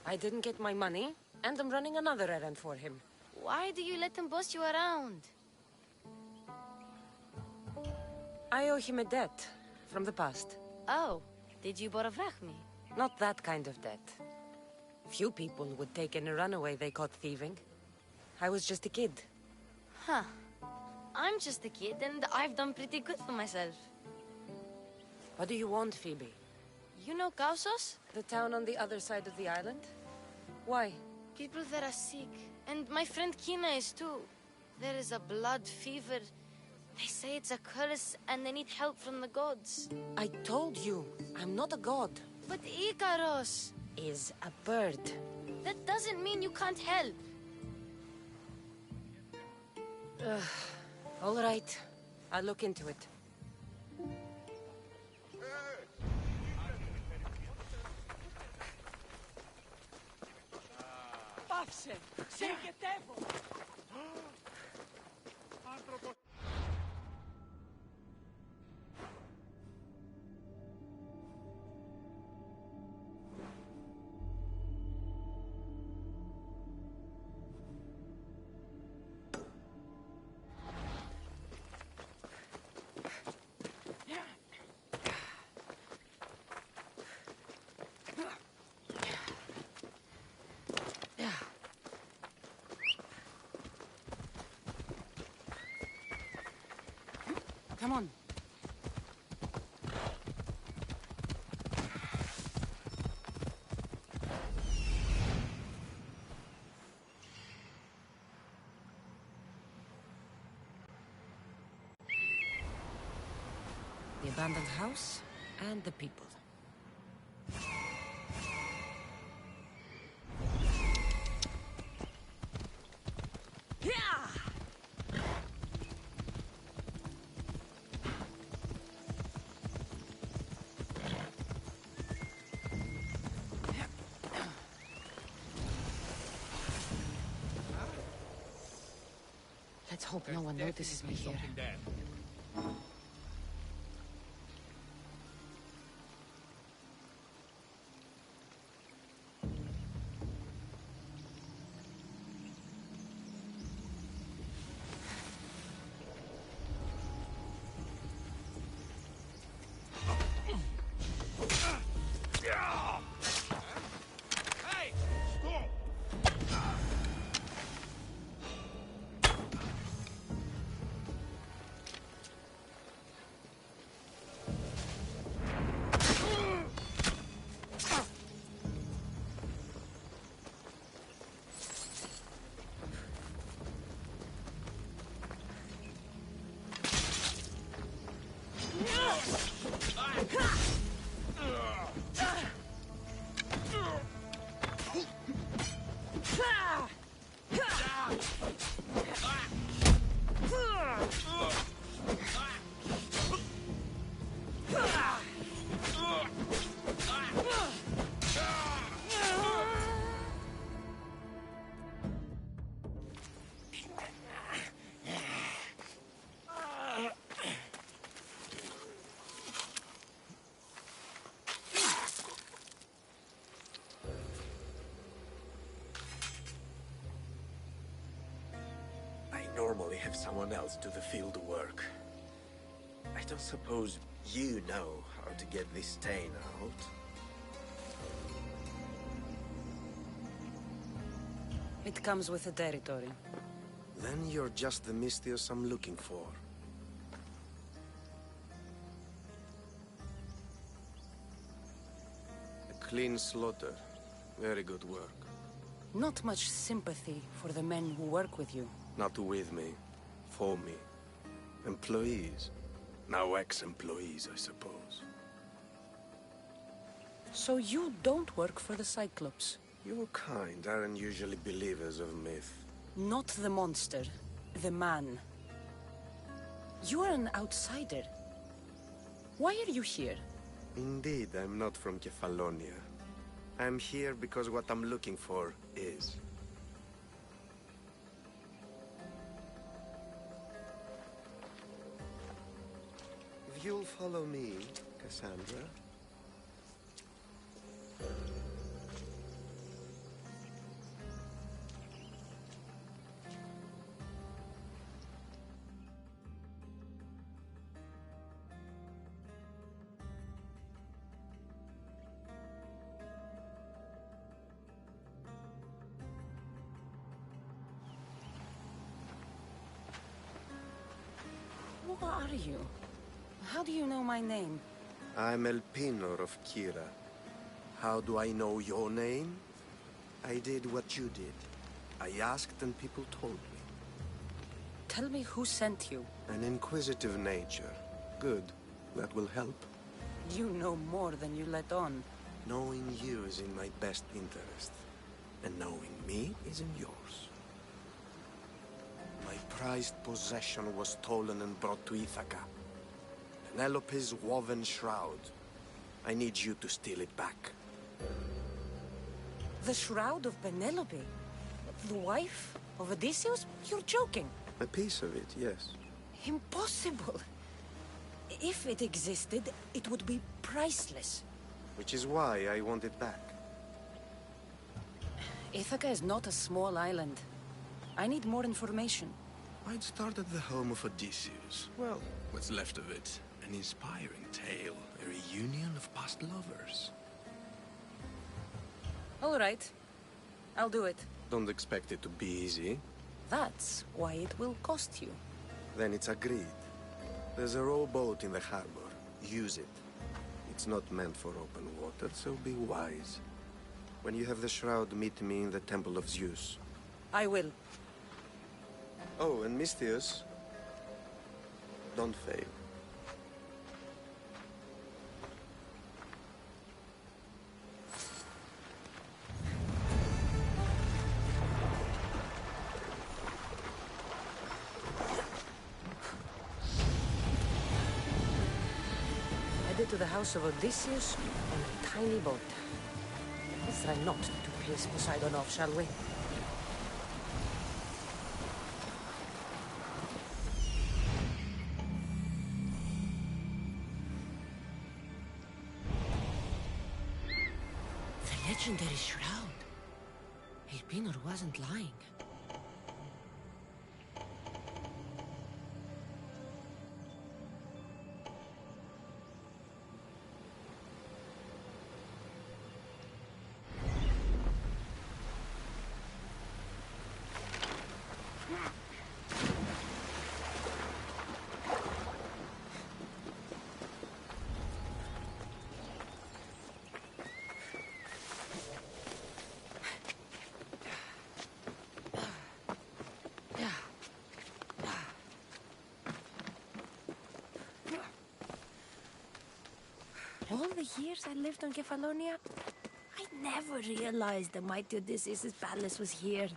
I didn't get my money, and I'm running another errand for him. Why do you let them boss you around? I owe him a debt from the past. Oh, did you borrow me? Not that kind of debt. Few people would take in a runaway they caught thieving. I was just a kid. Huh. I'm just a kid, and I've done pretty good for myself. What do you want, Phoebe? You know Kausos? The town on the other side of the island? Why? People there are sick, and my friend Kina is too. There is a blood fever. They say it's a curse, and they need help from the gods. I told you, I'm not a god. But Ikaros is a bird. That doesn't mean you can't help. All right. I'll look into it. Πάψε! Συγκετεύω! Come on. The abandoned house and the people. Let's hope no one notices me here. Normally have someone else do the field work. I don't suppose you know how to get this stain out. It comes with the territory. Then you're just the Mystios I'm looking for. A clean slaughter. Very good work. Not much sympathy for the men who work with you. Not with me. For me. Employees. Now ex-employees, I suppose. So you don't work for the Cyclops? Your kind aren't usually believers of myth. Not the monster. The man. You are an outsider. Why are you here? Indeed, I'm not from Kefalonia. I'm here because what I'm looking for is. If you'll follow me, Cassandra. are you? How do you know my name? I'm El Pinor of Kira. How do I know your name? I did what you did. I asked and people told me. Tell me who sent you. An inquisitive nature. Good. That will help. You know more than you let on. Knowing you is in my best interest. And knowing me is in yours. My prized possession was stolen and brought to Ithaca. Penelope's woven shroud. I need you to steal it back. The shroud of Penelope? The wife of Odysseus? You're joking. A piece of it, yes. Impossible. If it existed, it would be priceless. Which is why I want it back. Ithaca is not a small island. I need more information. I'd start at the home of Odysseus. Well, what's left of it. An inspiring tale. A reunion of past lovers. All right. I'll do it. Don't expect it to be easy. That's why it will cost you. Then it's agreed. There's a rowboat in the harbor. Use it. It's not meant for open water, so be wise. When you have the shroud, meet me in the Temple of Zeus. I will. Oh, and Misthios, don't fail. Headed to the house of Odysseus on a tiny boat. Let's try not to piss Poseidon off, shall we? The legendary shroud. El Pinor wasn't lying. All the years I lived on Kefalonia, I never realized the mighty Odysseus' palace was here.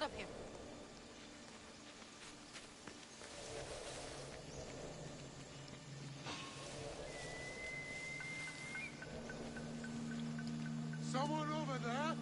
out of here. Someone over there?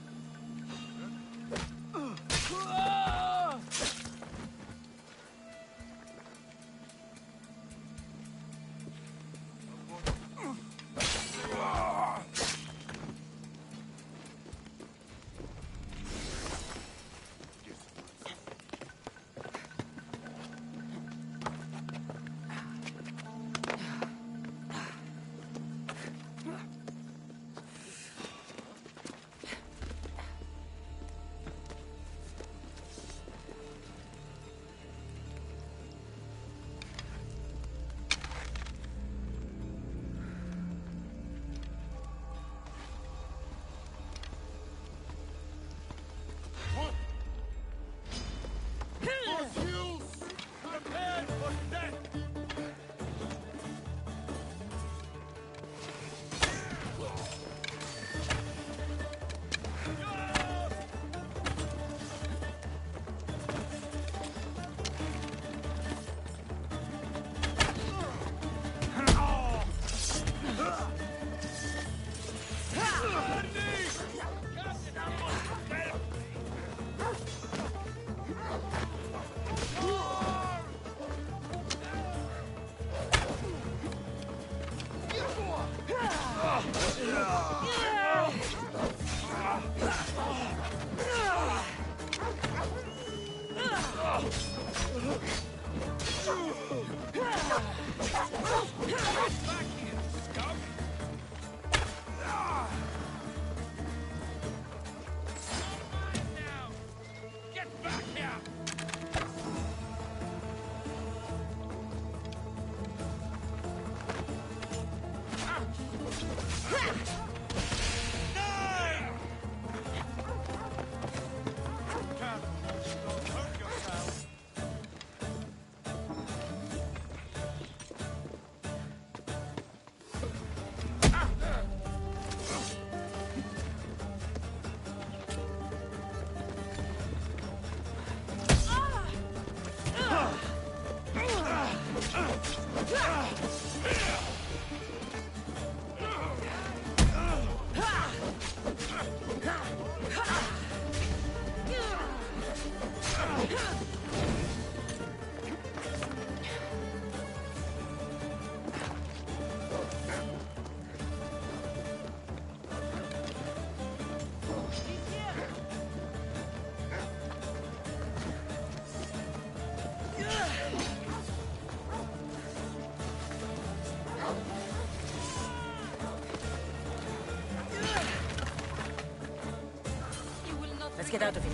Let's get out of here.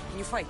Can you fight?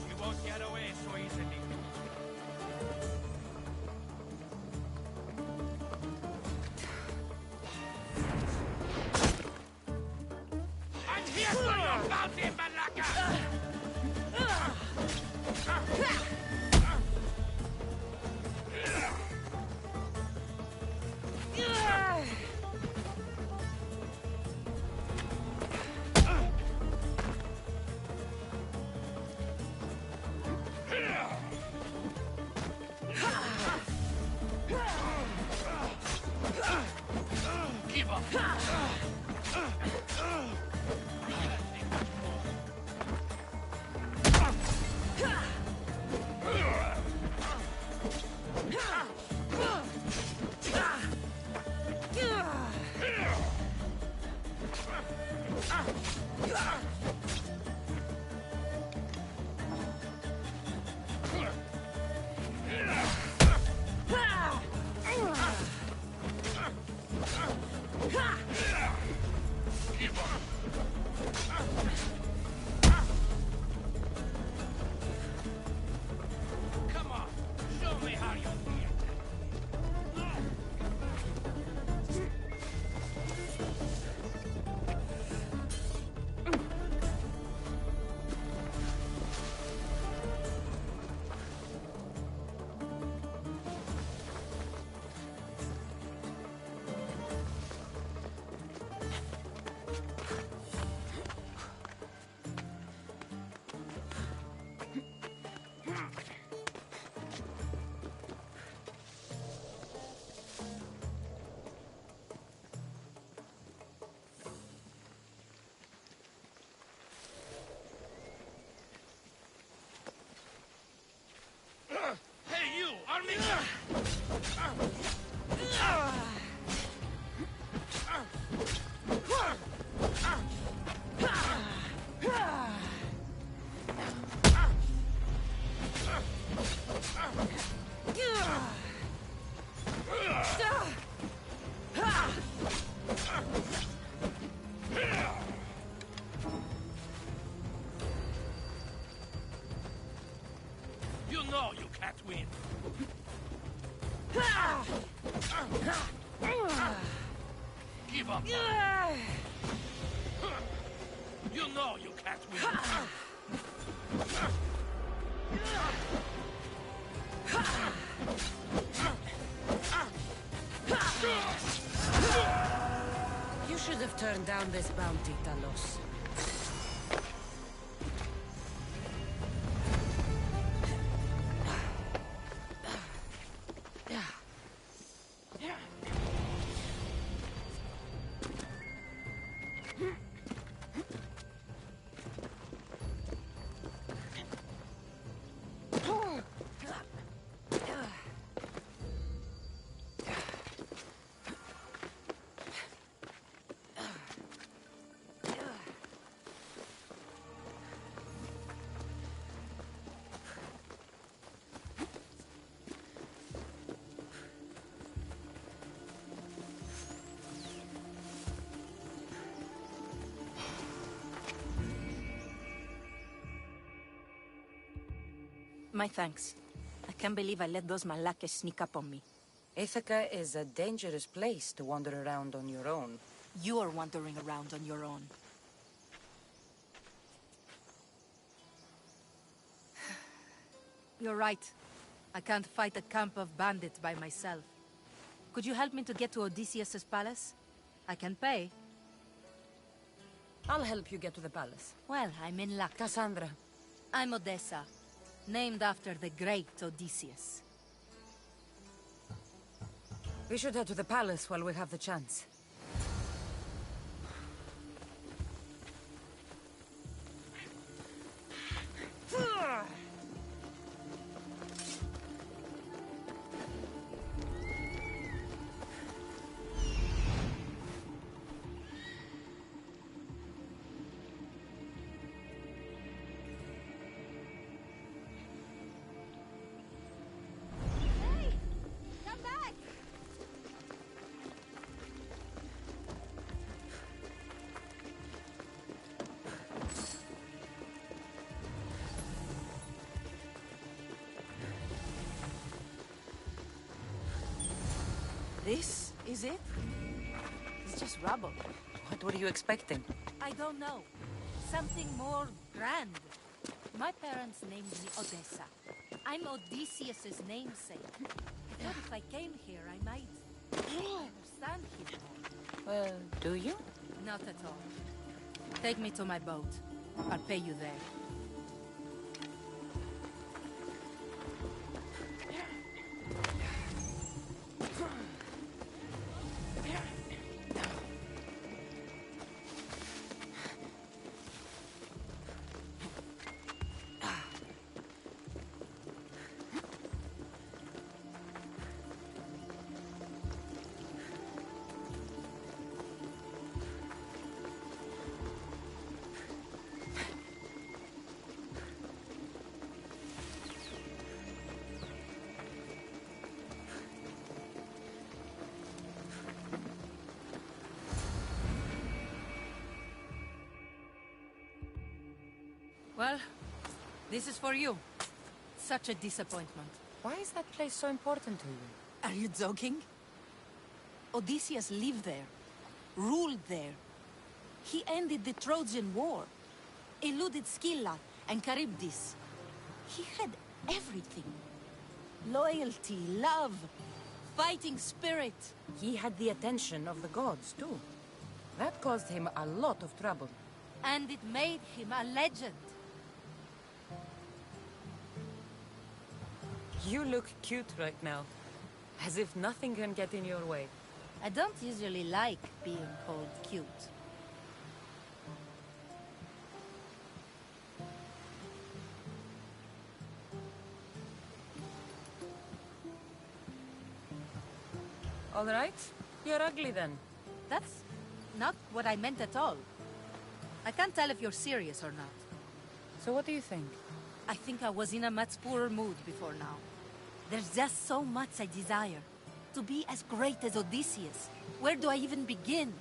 We won't get away so easily. I'm here for your bounty, Malaka! Give up! Come on, show me how you feel. Hey, you! Armika! You know you can't win. Give up. You know you can't win. You should have turned down this bounty, Talos. My thanks. I can't believe I let those Malakes sneak up on me. Ithaca is a dangerous place to wander around on your own. You're wandering around on your own. You're right. I can't fight a camp of bandits by myself. Could you help me to get to Odysseus's palace? I can pay. I'll help you get to the palace. Well, I'm in luck. Cassandra. I'm Odessa, named after the great Odysseus. We should head to the palace while we have the chance. This is it? It's just rubble. What were you expecting? I don't know. Something more grand. My parents named me Odessa. I'm Odysseus's namesake. I thought if I came here, I might understand him more. Well, do you? Not at all. Take me to my boat. I'll pay you there. Well, this is for you. Such a disappointment. Why is that place so important to you? Are you joking? Odysseus lived there, ruled there. He ended the Trojan War, eluded Scylla and Charybdis. He had everything. Loyalty, love, fighting spirit. He had the attention of the gods, too. That caused him a lot of trouble. And it made him a legend. You look cute right now. As if nothing can get in your way. I don't usually like being called cute. All right. You're ugly then. That's not what I meant at all. I can't tell if you're serious or not. So what do you think? I think I was in a much poorer mood before now. There's just so much I desire. To be as great as Odysseus. Where do I even begin?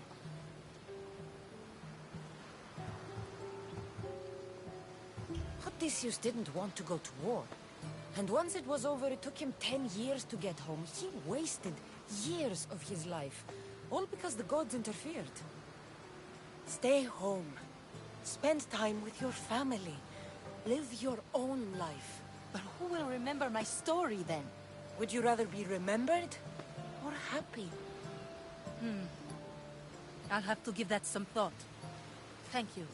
Odysseus didn't want to go to war. And once it was over, it took him 10 years to get home. He wasted years of his life. All because the gods interfered. Stay home. Spend time with your family. Live your own life. But who will remember my story then? Would you rather be remembered or happy? I'll have to give that some thought. Thank you.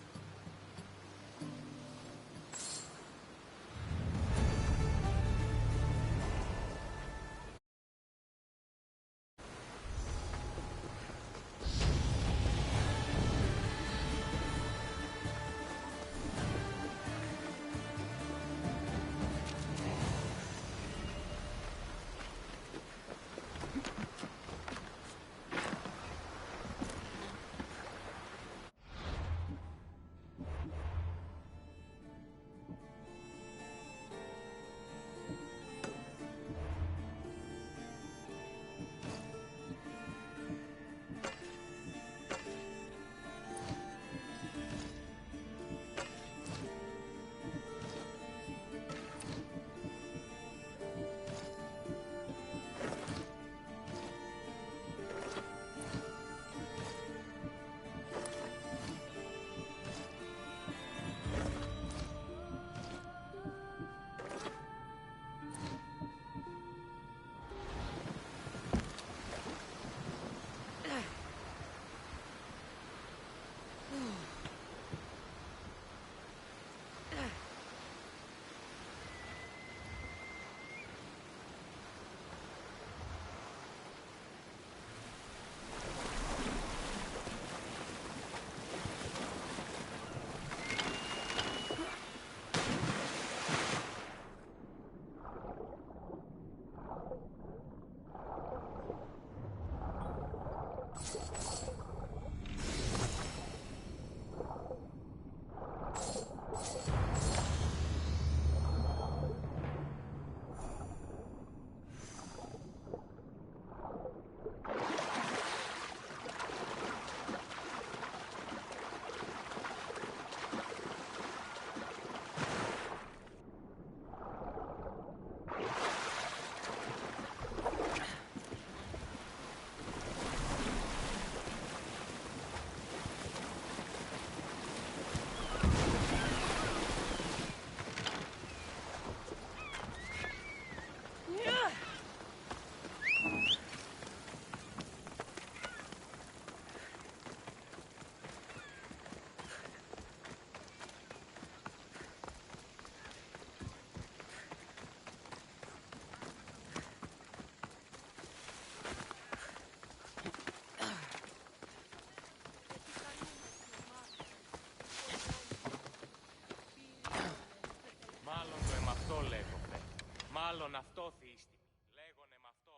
Μάλλον αυτό, θύστημη. Λέγονε μ' αυτό.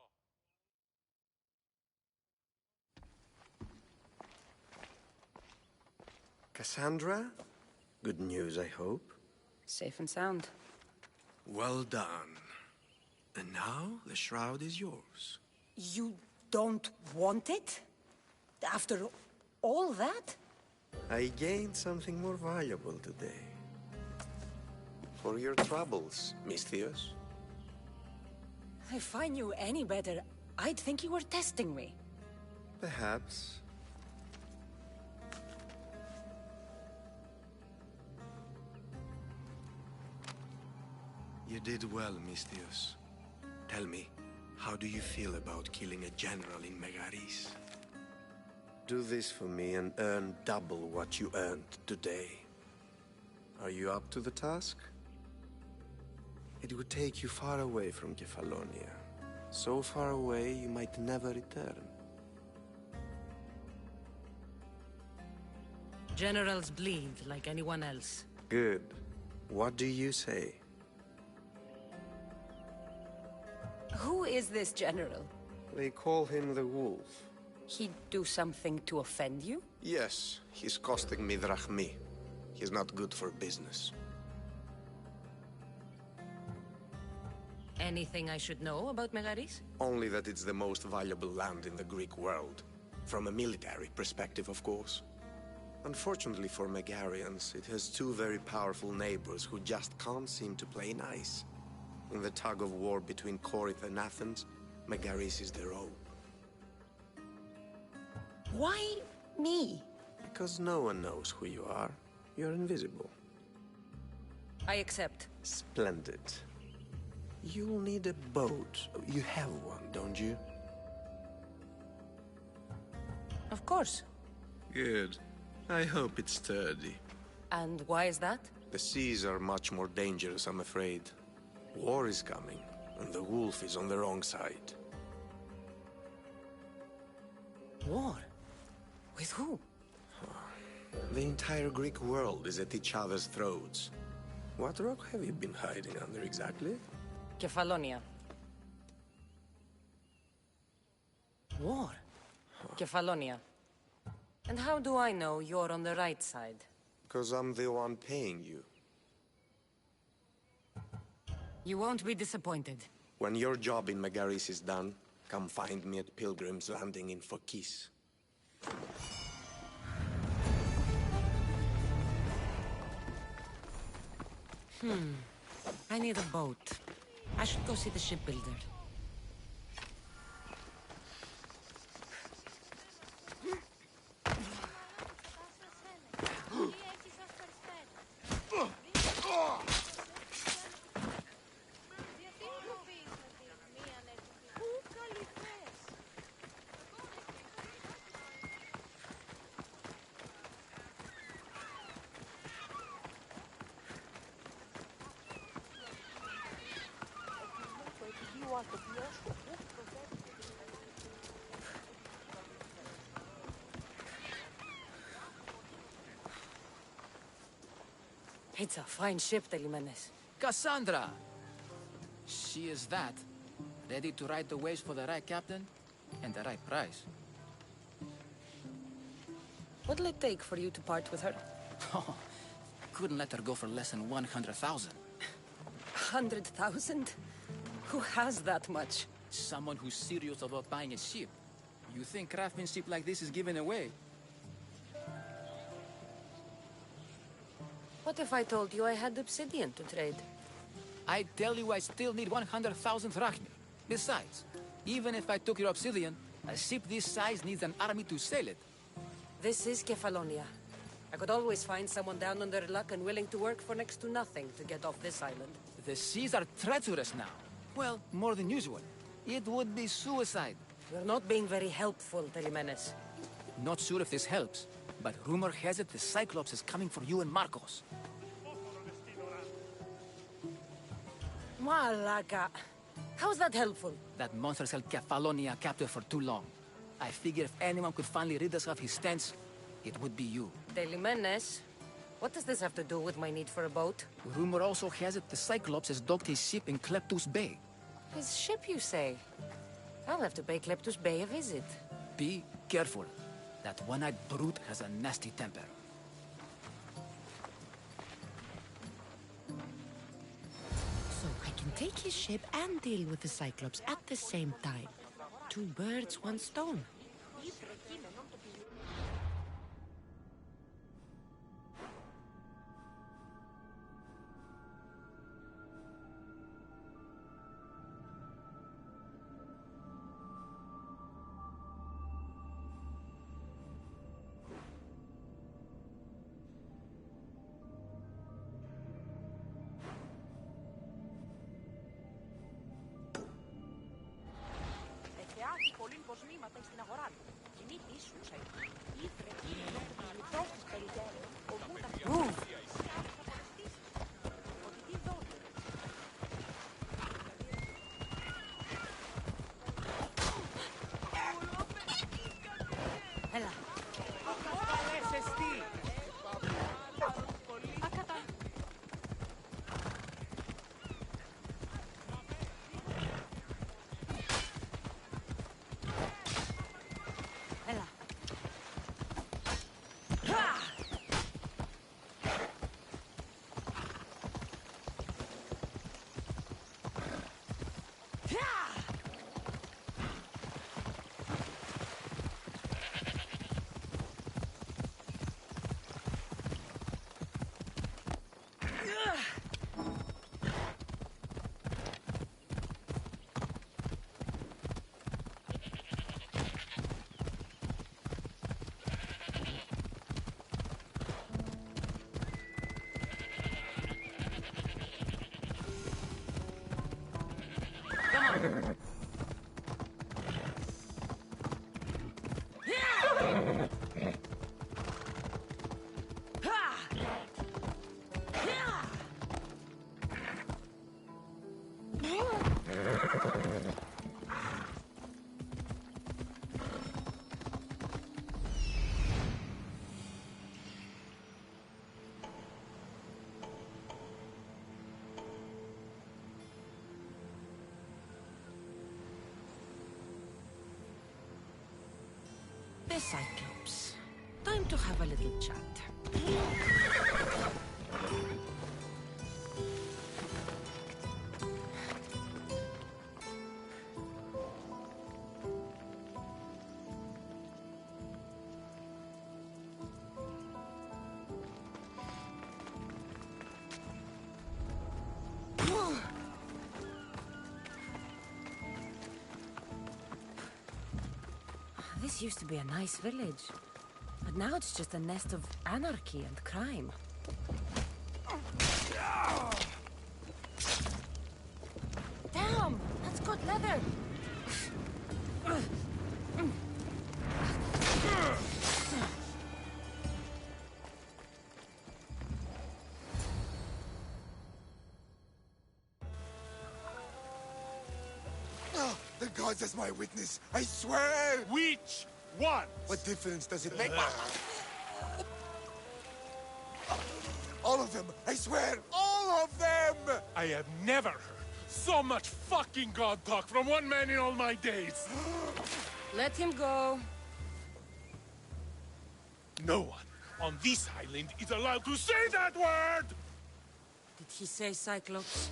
Cassandra? Good news, I hope. Safe and sound. Well done. And now, the shroud is yours. You don't want it? After all that? I gained something more valuable today. For your troubles, Misthios. If I knew any better, I'd think you were testing me. Perhaps. You did well, Misthios. Tell me, how do you feel about killing a general in Megaris? Do this for me and earn double what you earned today. Are you up to the task? It would take you far away from Kefalonia. So far away, you might never return. Generals bleed like anyone else. Good. What do you say? Who is this general? They call him the Wolf. He'd do something to offend you? Yes, he's costing me drachmi. He's not good for business. Anything I should know about Megaris? Only that it's the most valuable land in the Greek world. From a military perspective, of course. Unfortunately for Megarians, it has two very powerful neighbors who just can't seem to play nice. In the tug-of-war between Corinth and Athens, Megaris is their own. Why me? Because no one knows who you are. You're invisible. I accept. Splendid. You'll need a boat. You have one, don't you? Of course. Good. I hope it's sturdy. And why is that? The seas are much more dangerous, I'm afraid. War is coming, and the wolf is on the wrong side. War? With who? The entire Greek world is at each other's throats. What rock have you been hiding under exactly? Kefalonia. War? Kefalonia. And how do I know you're on the right side? Because I'm the one paying you. You won't be disappointed. When your job in Megaris is done, come find me at Pilgrim's Landing in Phokis. I need a boat. I should go see the shipbuilder. It's a fine ship, Telimenes. Cassandra! She is that. Ready to ride the waves for the right captain and the right price. What'll it take for you to part with her? Oh, couldn't let her go for less than 100,000. 100,000? Who has that much? Someone who's serious about buying a ship. You think craftsmanship like this is given away? What if I told you I had obsidian to trade? I tell you I still need 100,000 drachmi. Besides, even if I took your obsidian, a ship this size needs an army to sail it. This is Kefalonia. I could always find someone down on their luck and willing to work for next to nothing to get off this island. The seas are treacherous now. Well, more than usual. It would be suicide. You're not being very helpful, Telimenes. Not sure if this helps, but rumor has it the Cyclops is coming for you and Marcos. Malaka. How's that helpful? That monster's held Kefalonia captive for too long. I figure if anyone could finally rid us of his stench, it would be you. Telimenes, What does this have to do with my need for a boat? Rumor also has it the Cyclops has docked his ship in Kleptus Bay. His ship, you say? I'll have to pay Kleptus Bay a visit. Be careful. That one-eyed brute has a nasty temper. So I can take his ship and deal with the Cyclops at the same time. 2 birds, 1 stone. The Cyclops. Time to have a little chat. This used to be a nice village, but now it's just a nest of anarchy and crime. Damn! That's good leather! The gods as my witness, I swear! Which one? What difference does it make? All of them, I swear, all of them! I have never heard so much fucking god talk from one man in all my days. Let him go. No one on this island is allowed to say that word! Did he say Cyclops?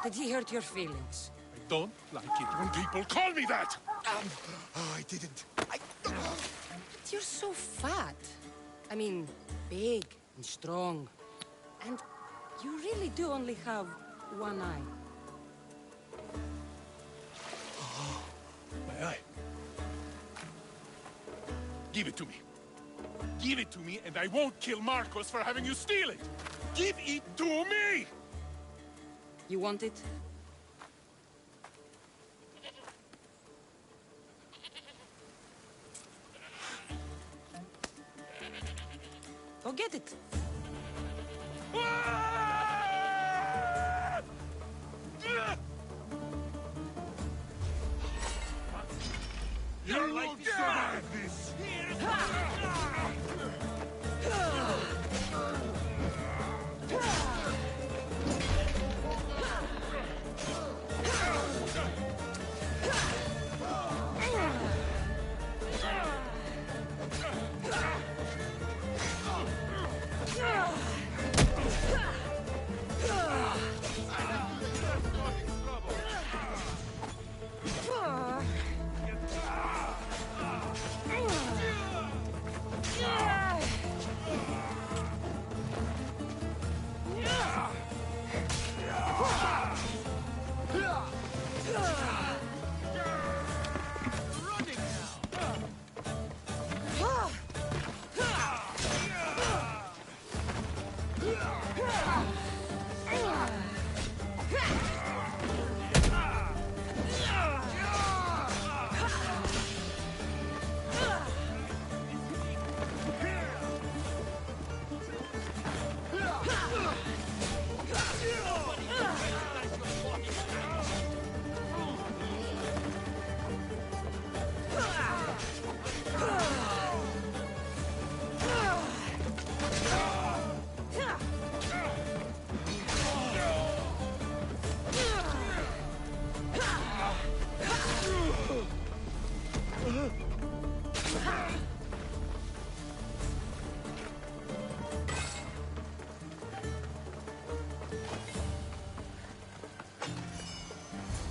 Did he hurt your feelings? I don't like it when people call me that! I didn't. But you're so fat. I mean, big and strong. And you really do only have one eye. My eye. Give it to me. Give it to me, and I won't kill Marcos for having you steal it! Give it to me! You want it? Go get it. You're like survive this!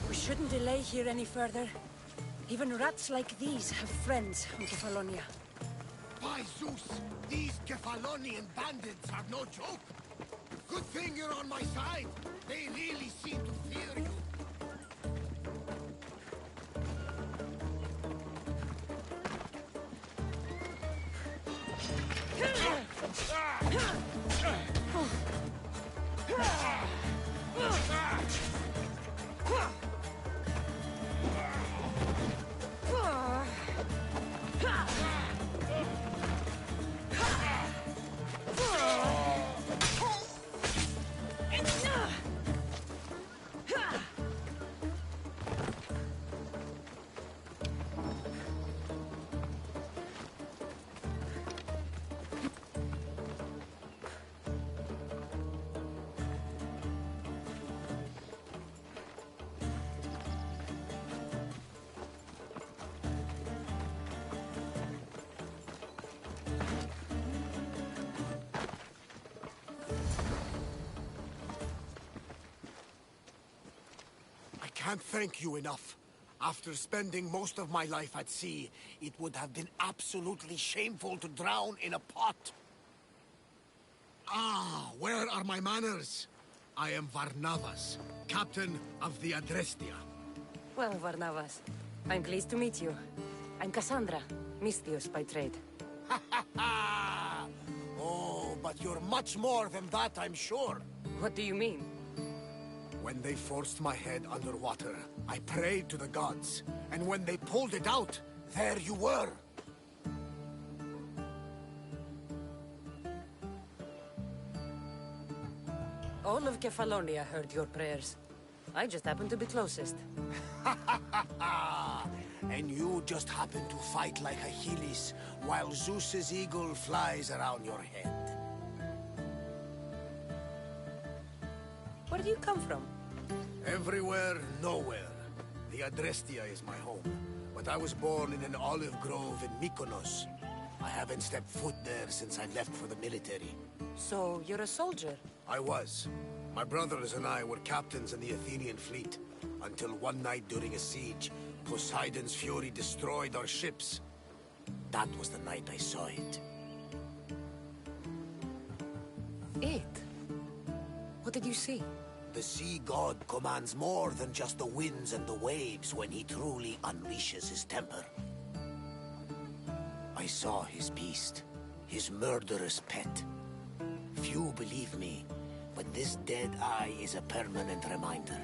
We shouldn't delay here any further. Even rats like these have friends on Kefalonia. By Zeus, these Kefalonian bandits are no joke. Good thing you're on my side. They really seem to fear you. I can't thank you enough. After spending most of my life at sea, it would have been absolutely shameful to drown in a pot. Ah, where are my manners? I am Varnavas, captain of the Adrestia. Well, Varnavas, I'm pleased to meet you. I'm Cassandra, Misthios by trade. Oh, but you're much more than that, I'm sure. What do you mean? When they forced my head underwater, I prayed to the gods. And when they pulled it out, there you were. All of Kefalonia heard your prayers. I just happened to be closest. And you just happen to fight like Achilles, while Zeus's eagle flies around your head. Where do you come from? Everywhere, nowhere. The Adrestia is my home, but I was born in an olive grove in Mykonos. I haven't stepped foot there since I left for the military. So, you're a soldier? I was. My brothers and I were captains in the Athenian fleet, until one night during a siege, Poseidon's fury destroyed our ships. That was the night I saw it. It? What did you see? The sea god commands more than just the winds and the waves when he truly unleashes his temper. I saw his beast, his murderous pet. Few believe me, but this dead eye is a permanent reminder.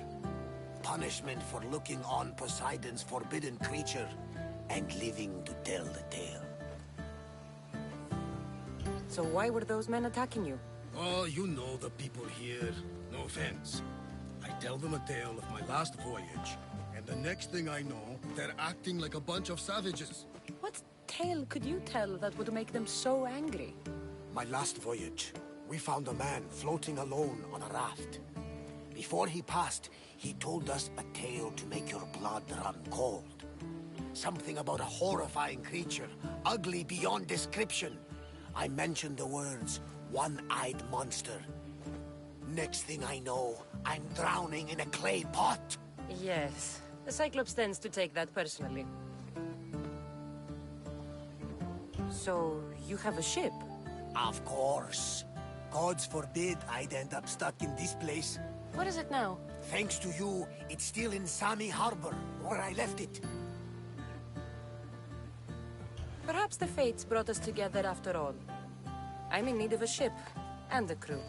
Punishment for looking on Poseidon's forbidden creature and living to tell the tale. So why were those men attacking you? Oh, you know the people here. No offense. I tell them a tale of my last voyage, and the next thing I know, they're acting like a bunch of savages. What tale could you tell that would make them so angry? My last voyage, we found a man floating alone on a raft. Before he passed, he told us a tale to make your blood run cold. Something about a horrifying creature, ugly beyond description. I mentioned the words, one-eyed monster. Next thing I know, I'm drowning in a clay pot. Yes. The Cyclops tends to take that personally. So, you have a ship? Of course. Gods forbid I'd end up stuck in this place. What is it now? Thanks to you, it's still in Sami Harbor, where I left it. Perhaps the fates brought us together after all. I'm in need of a ship, and a crew.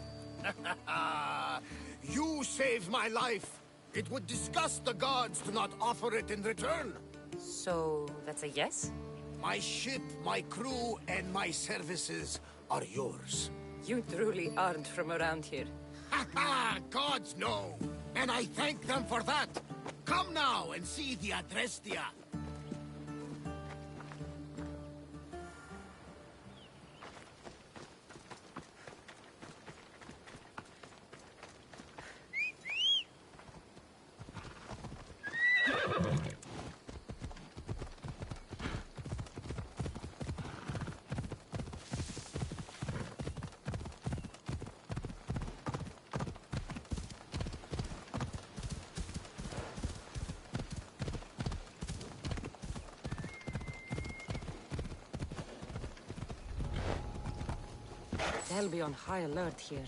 You saved my life. It would disgust the gods to not offer it in return. So, that's a yes? My ship, my crew, and my services are yours. You truly aren't from around here. Ha ha! Gods know! And I thank them for that! Come now and see the Adrestia! They'll be on high alert here.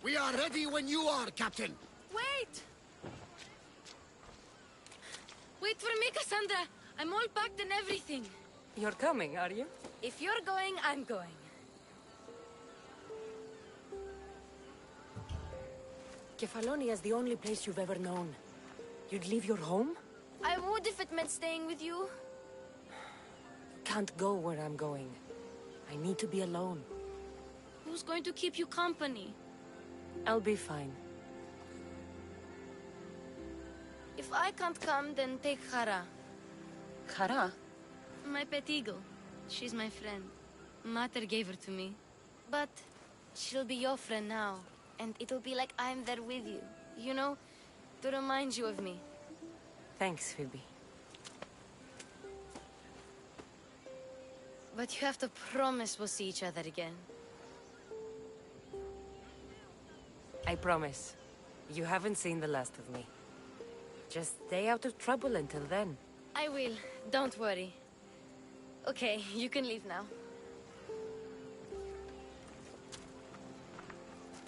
We are ready when you are, Captain. Wait! Wait for me, Cassandra. I'm all packed and everything. You're coming, are you? If you're going, I'm going. Kefalonia is the only place you've ever known. You'd leave your home? I would if it meant staying with you. Can't go where I'm going. I need to be alone. Who's going to keep you company? I'll be fine. If I can't come, then take Hara. Hara? My pet eagle. She's my friend. Mater gave her to me. But she'll be your friend now. And it'll be like I'm there with you. You know? To remind you of me. Thanks, Phoebe. But you have to promise we'll see each other again. I promise. You haven't seen the last of me. Just stay out of trouble until then. I will. Don't worry. Okay, you can leave now.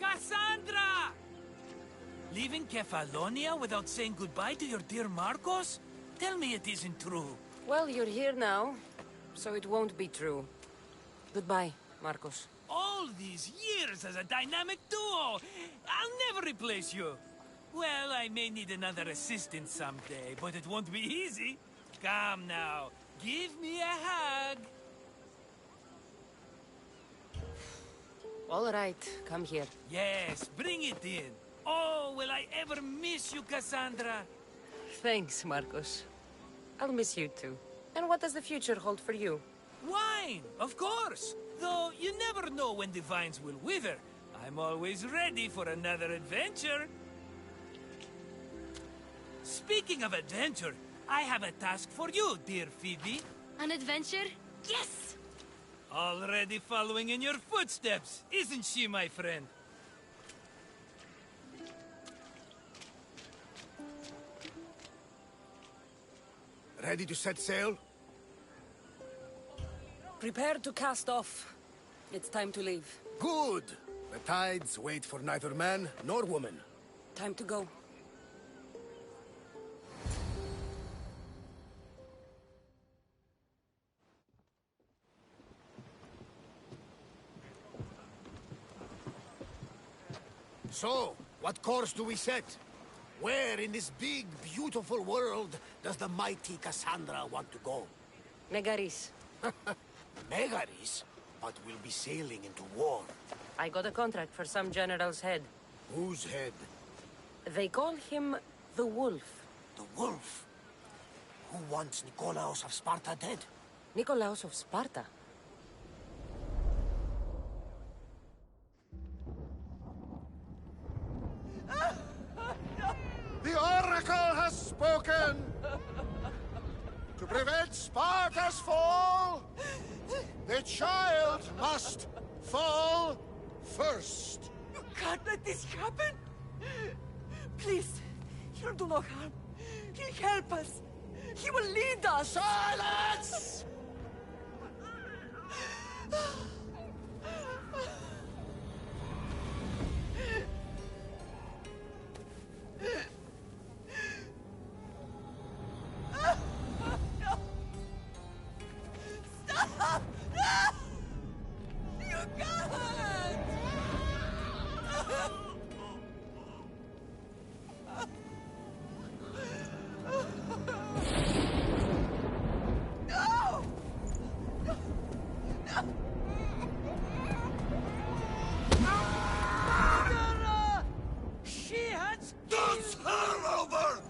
Cassandra! Leaving Kefalonia without saying goodbye to your dear Marcos? Tell me it isn't true. Well, you're here now, so it won't be true. Goodbye, Marcos. All these years as a dynamic duo! I'll never replace you! Well, I may need another assistant someday, but it won't be easy. Come now, give me a hug! All right, come here. Yes, bring it in. Oh, will I ever miss you, Cassandra? Thanks, Marcos. I'll miss you too. And what does the future hold for you? Wine, of course! Though you never know when the vines will wither. I'm always ready for another adventure. Speaking of adventure, I have a task for you, dear Phoebe. An adventure? Yes! Already following in your footsteps, isn't she, my friend? Ready to set sail? Prepare to cast off. It's time to leave. Good! The tides wait for neither man nor woman. Time to go. So, what course do we set? Where in this big, beautiful world does the mighty Cassandra want to go? Megaris. Megaris? But we'll be sailing into war. I got a contract for some general's head. Whose head? They call him the Wolf. The Wolf? Who wants Nikolaos of Sparta dead? Nikolaos of Sparta? The Oracle has spoken! To prevent Sparta's fall, the child must fall first. You can't let this happen! Please, he'll do no harm. He'll help us. He will lead us! Silence! Stop! You can't! No! Murderer! She has Does her over!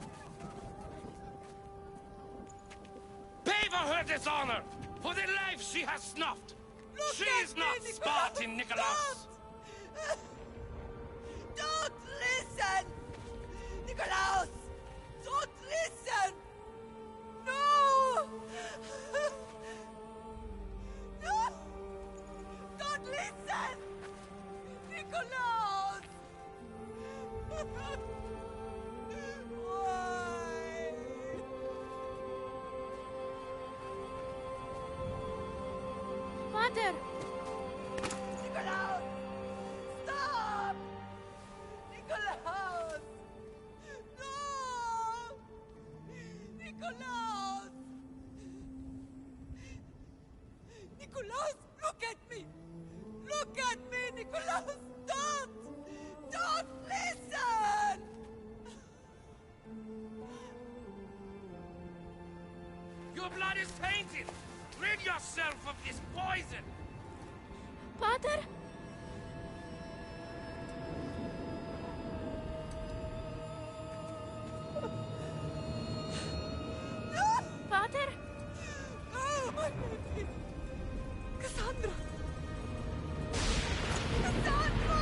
Pay for her dishonor! For the life she has snuffed! She is not Spartan, Nikolaos! Don't listen! Nikolaos! Don't listen! No! No! Don't listen! Nikolaos! Why? Father! Nikolaos! Stop! Nikolaos! No! Nikolaos! Nikolaos, look at me! Look at me, Nikolaos! Don't! Don't listen! Your blood is tainted! Rid yourself of this poison! Pater? Pater? Oh, my baby! Cassandra! Cassandra!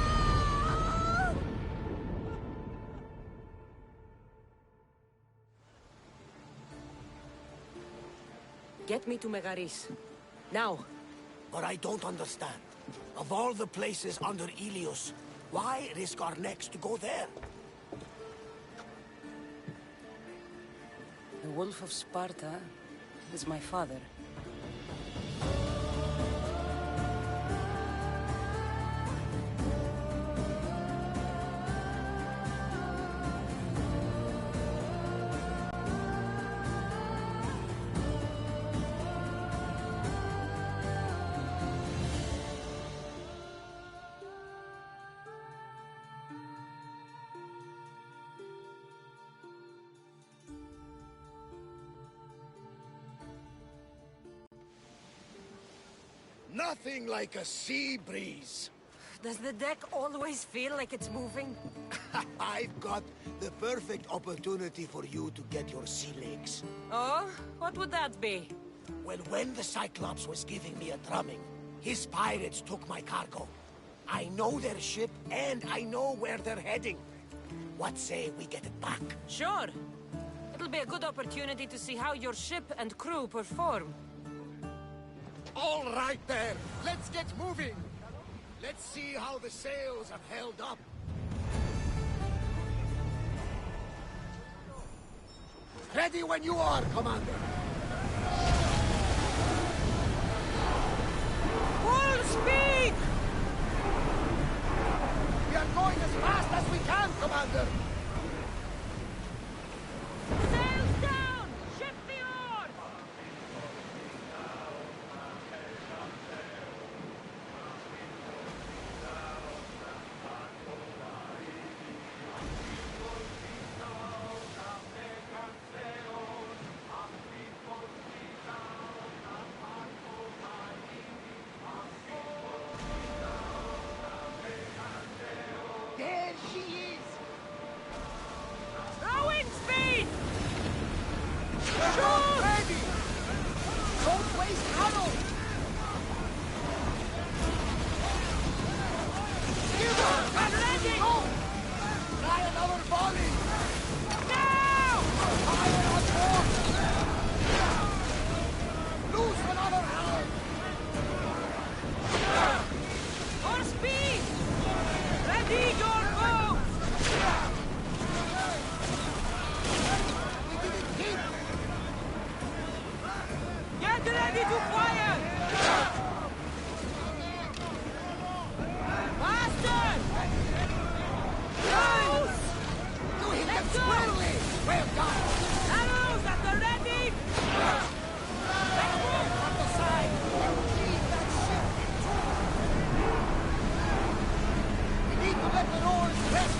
Get me to Megaris. Now. But I don't understand. Of all the places under Ilios, why risk our necks to go there? The Wolf of Sparta is my father. Nothing like a sea breeze. Does the deck always feel like it's moving? I've got the perfect opportunity for you to get your sea legs. Oh? What would that be? Well, when the Cyclops was giving me a drumming, his pirates took my cargo. I know their ship, and I know where they're heading. What say we get it back? Sure. It'll be a good opportunity to see how your ship and crew perform. All right there, let's get moving. Let's see how the sails have held up. Ready when you are, Commander. Full speed! We are going as fast as we can, Commander. Sails down! Shift the oar! too quiet! Faster! Arrows! You hit them Let's go! squarely! Well done! Arrows at the ready! Let's move from the side! And lead that ship in two! We need to let the oars rest!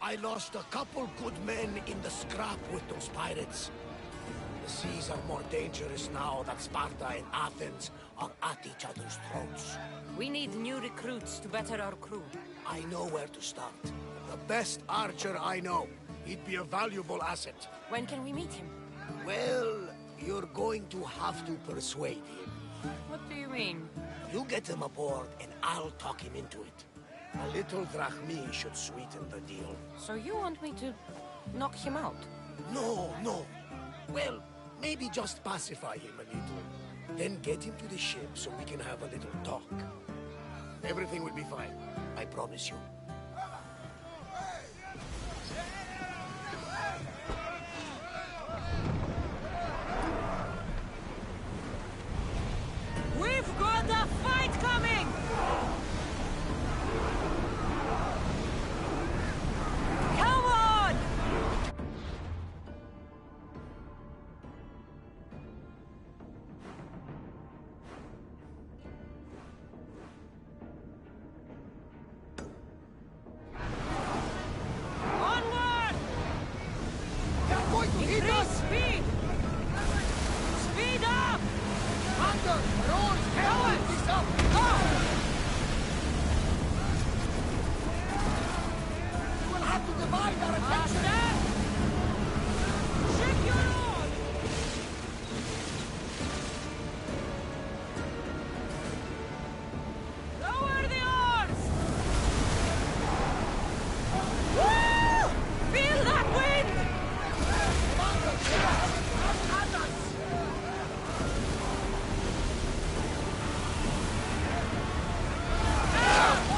I lost a couple good men in the scrap with those pirates. The seas are more dangerous now that Sparta and Athens are at each other's throats. We need new recruits to better our crew. I know where to start. The best archer I know. He'd be a valuable asset. When can we meet him? Well, you're going to have to persuade him. What do you mean? You get him aboard and I'll talk him into it. A little drachmi should sweeten the deal. So you want me to knock him out? No, no. Well, maybe just pacify him a little. Then get him to the ship so we can have a little talk. Everything will be fine. I promise you. We've got a fight coming! Come on! Onward! They're going to hit Increase us! speed! Speed up! Commander, roars, can't keep this up! We'll have to divide our attention! Shake your oar! Lower the oars! Woo! Feel that wind! Commander, they are coming at us!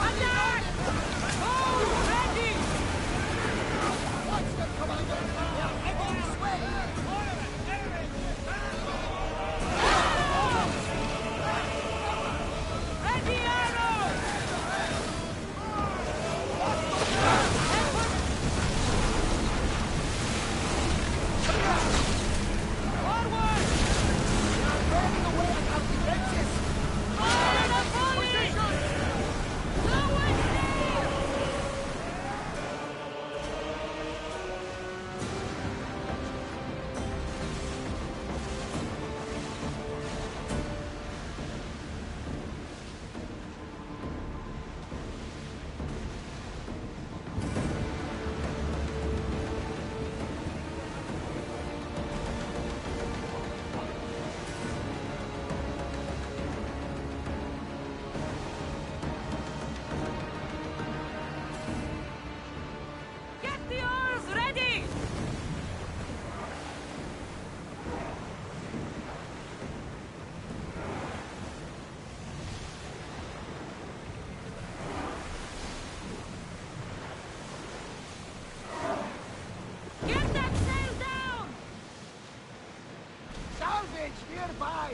Attack! Hold ready! Watch them, Commander! They are heading this way! Ready arrows! Forward! They are burning away at our defenses! Fire the volley! Slow and steer! Get the oars ready! Get that sail down! Salvage nearby!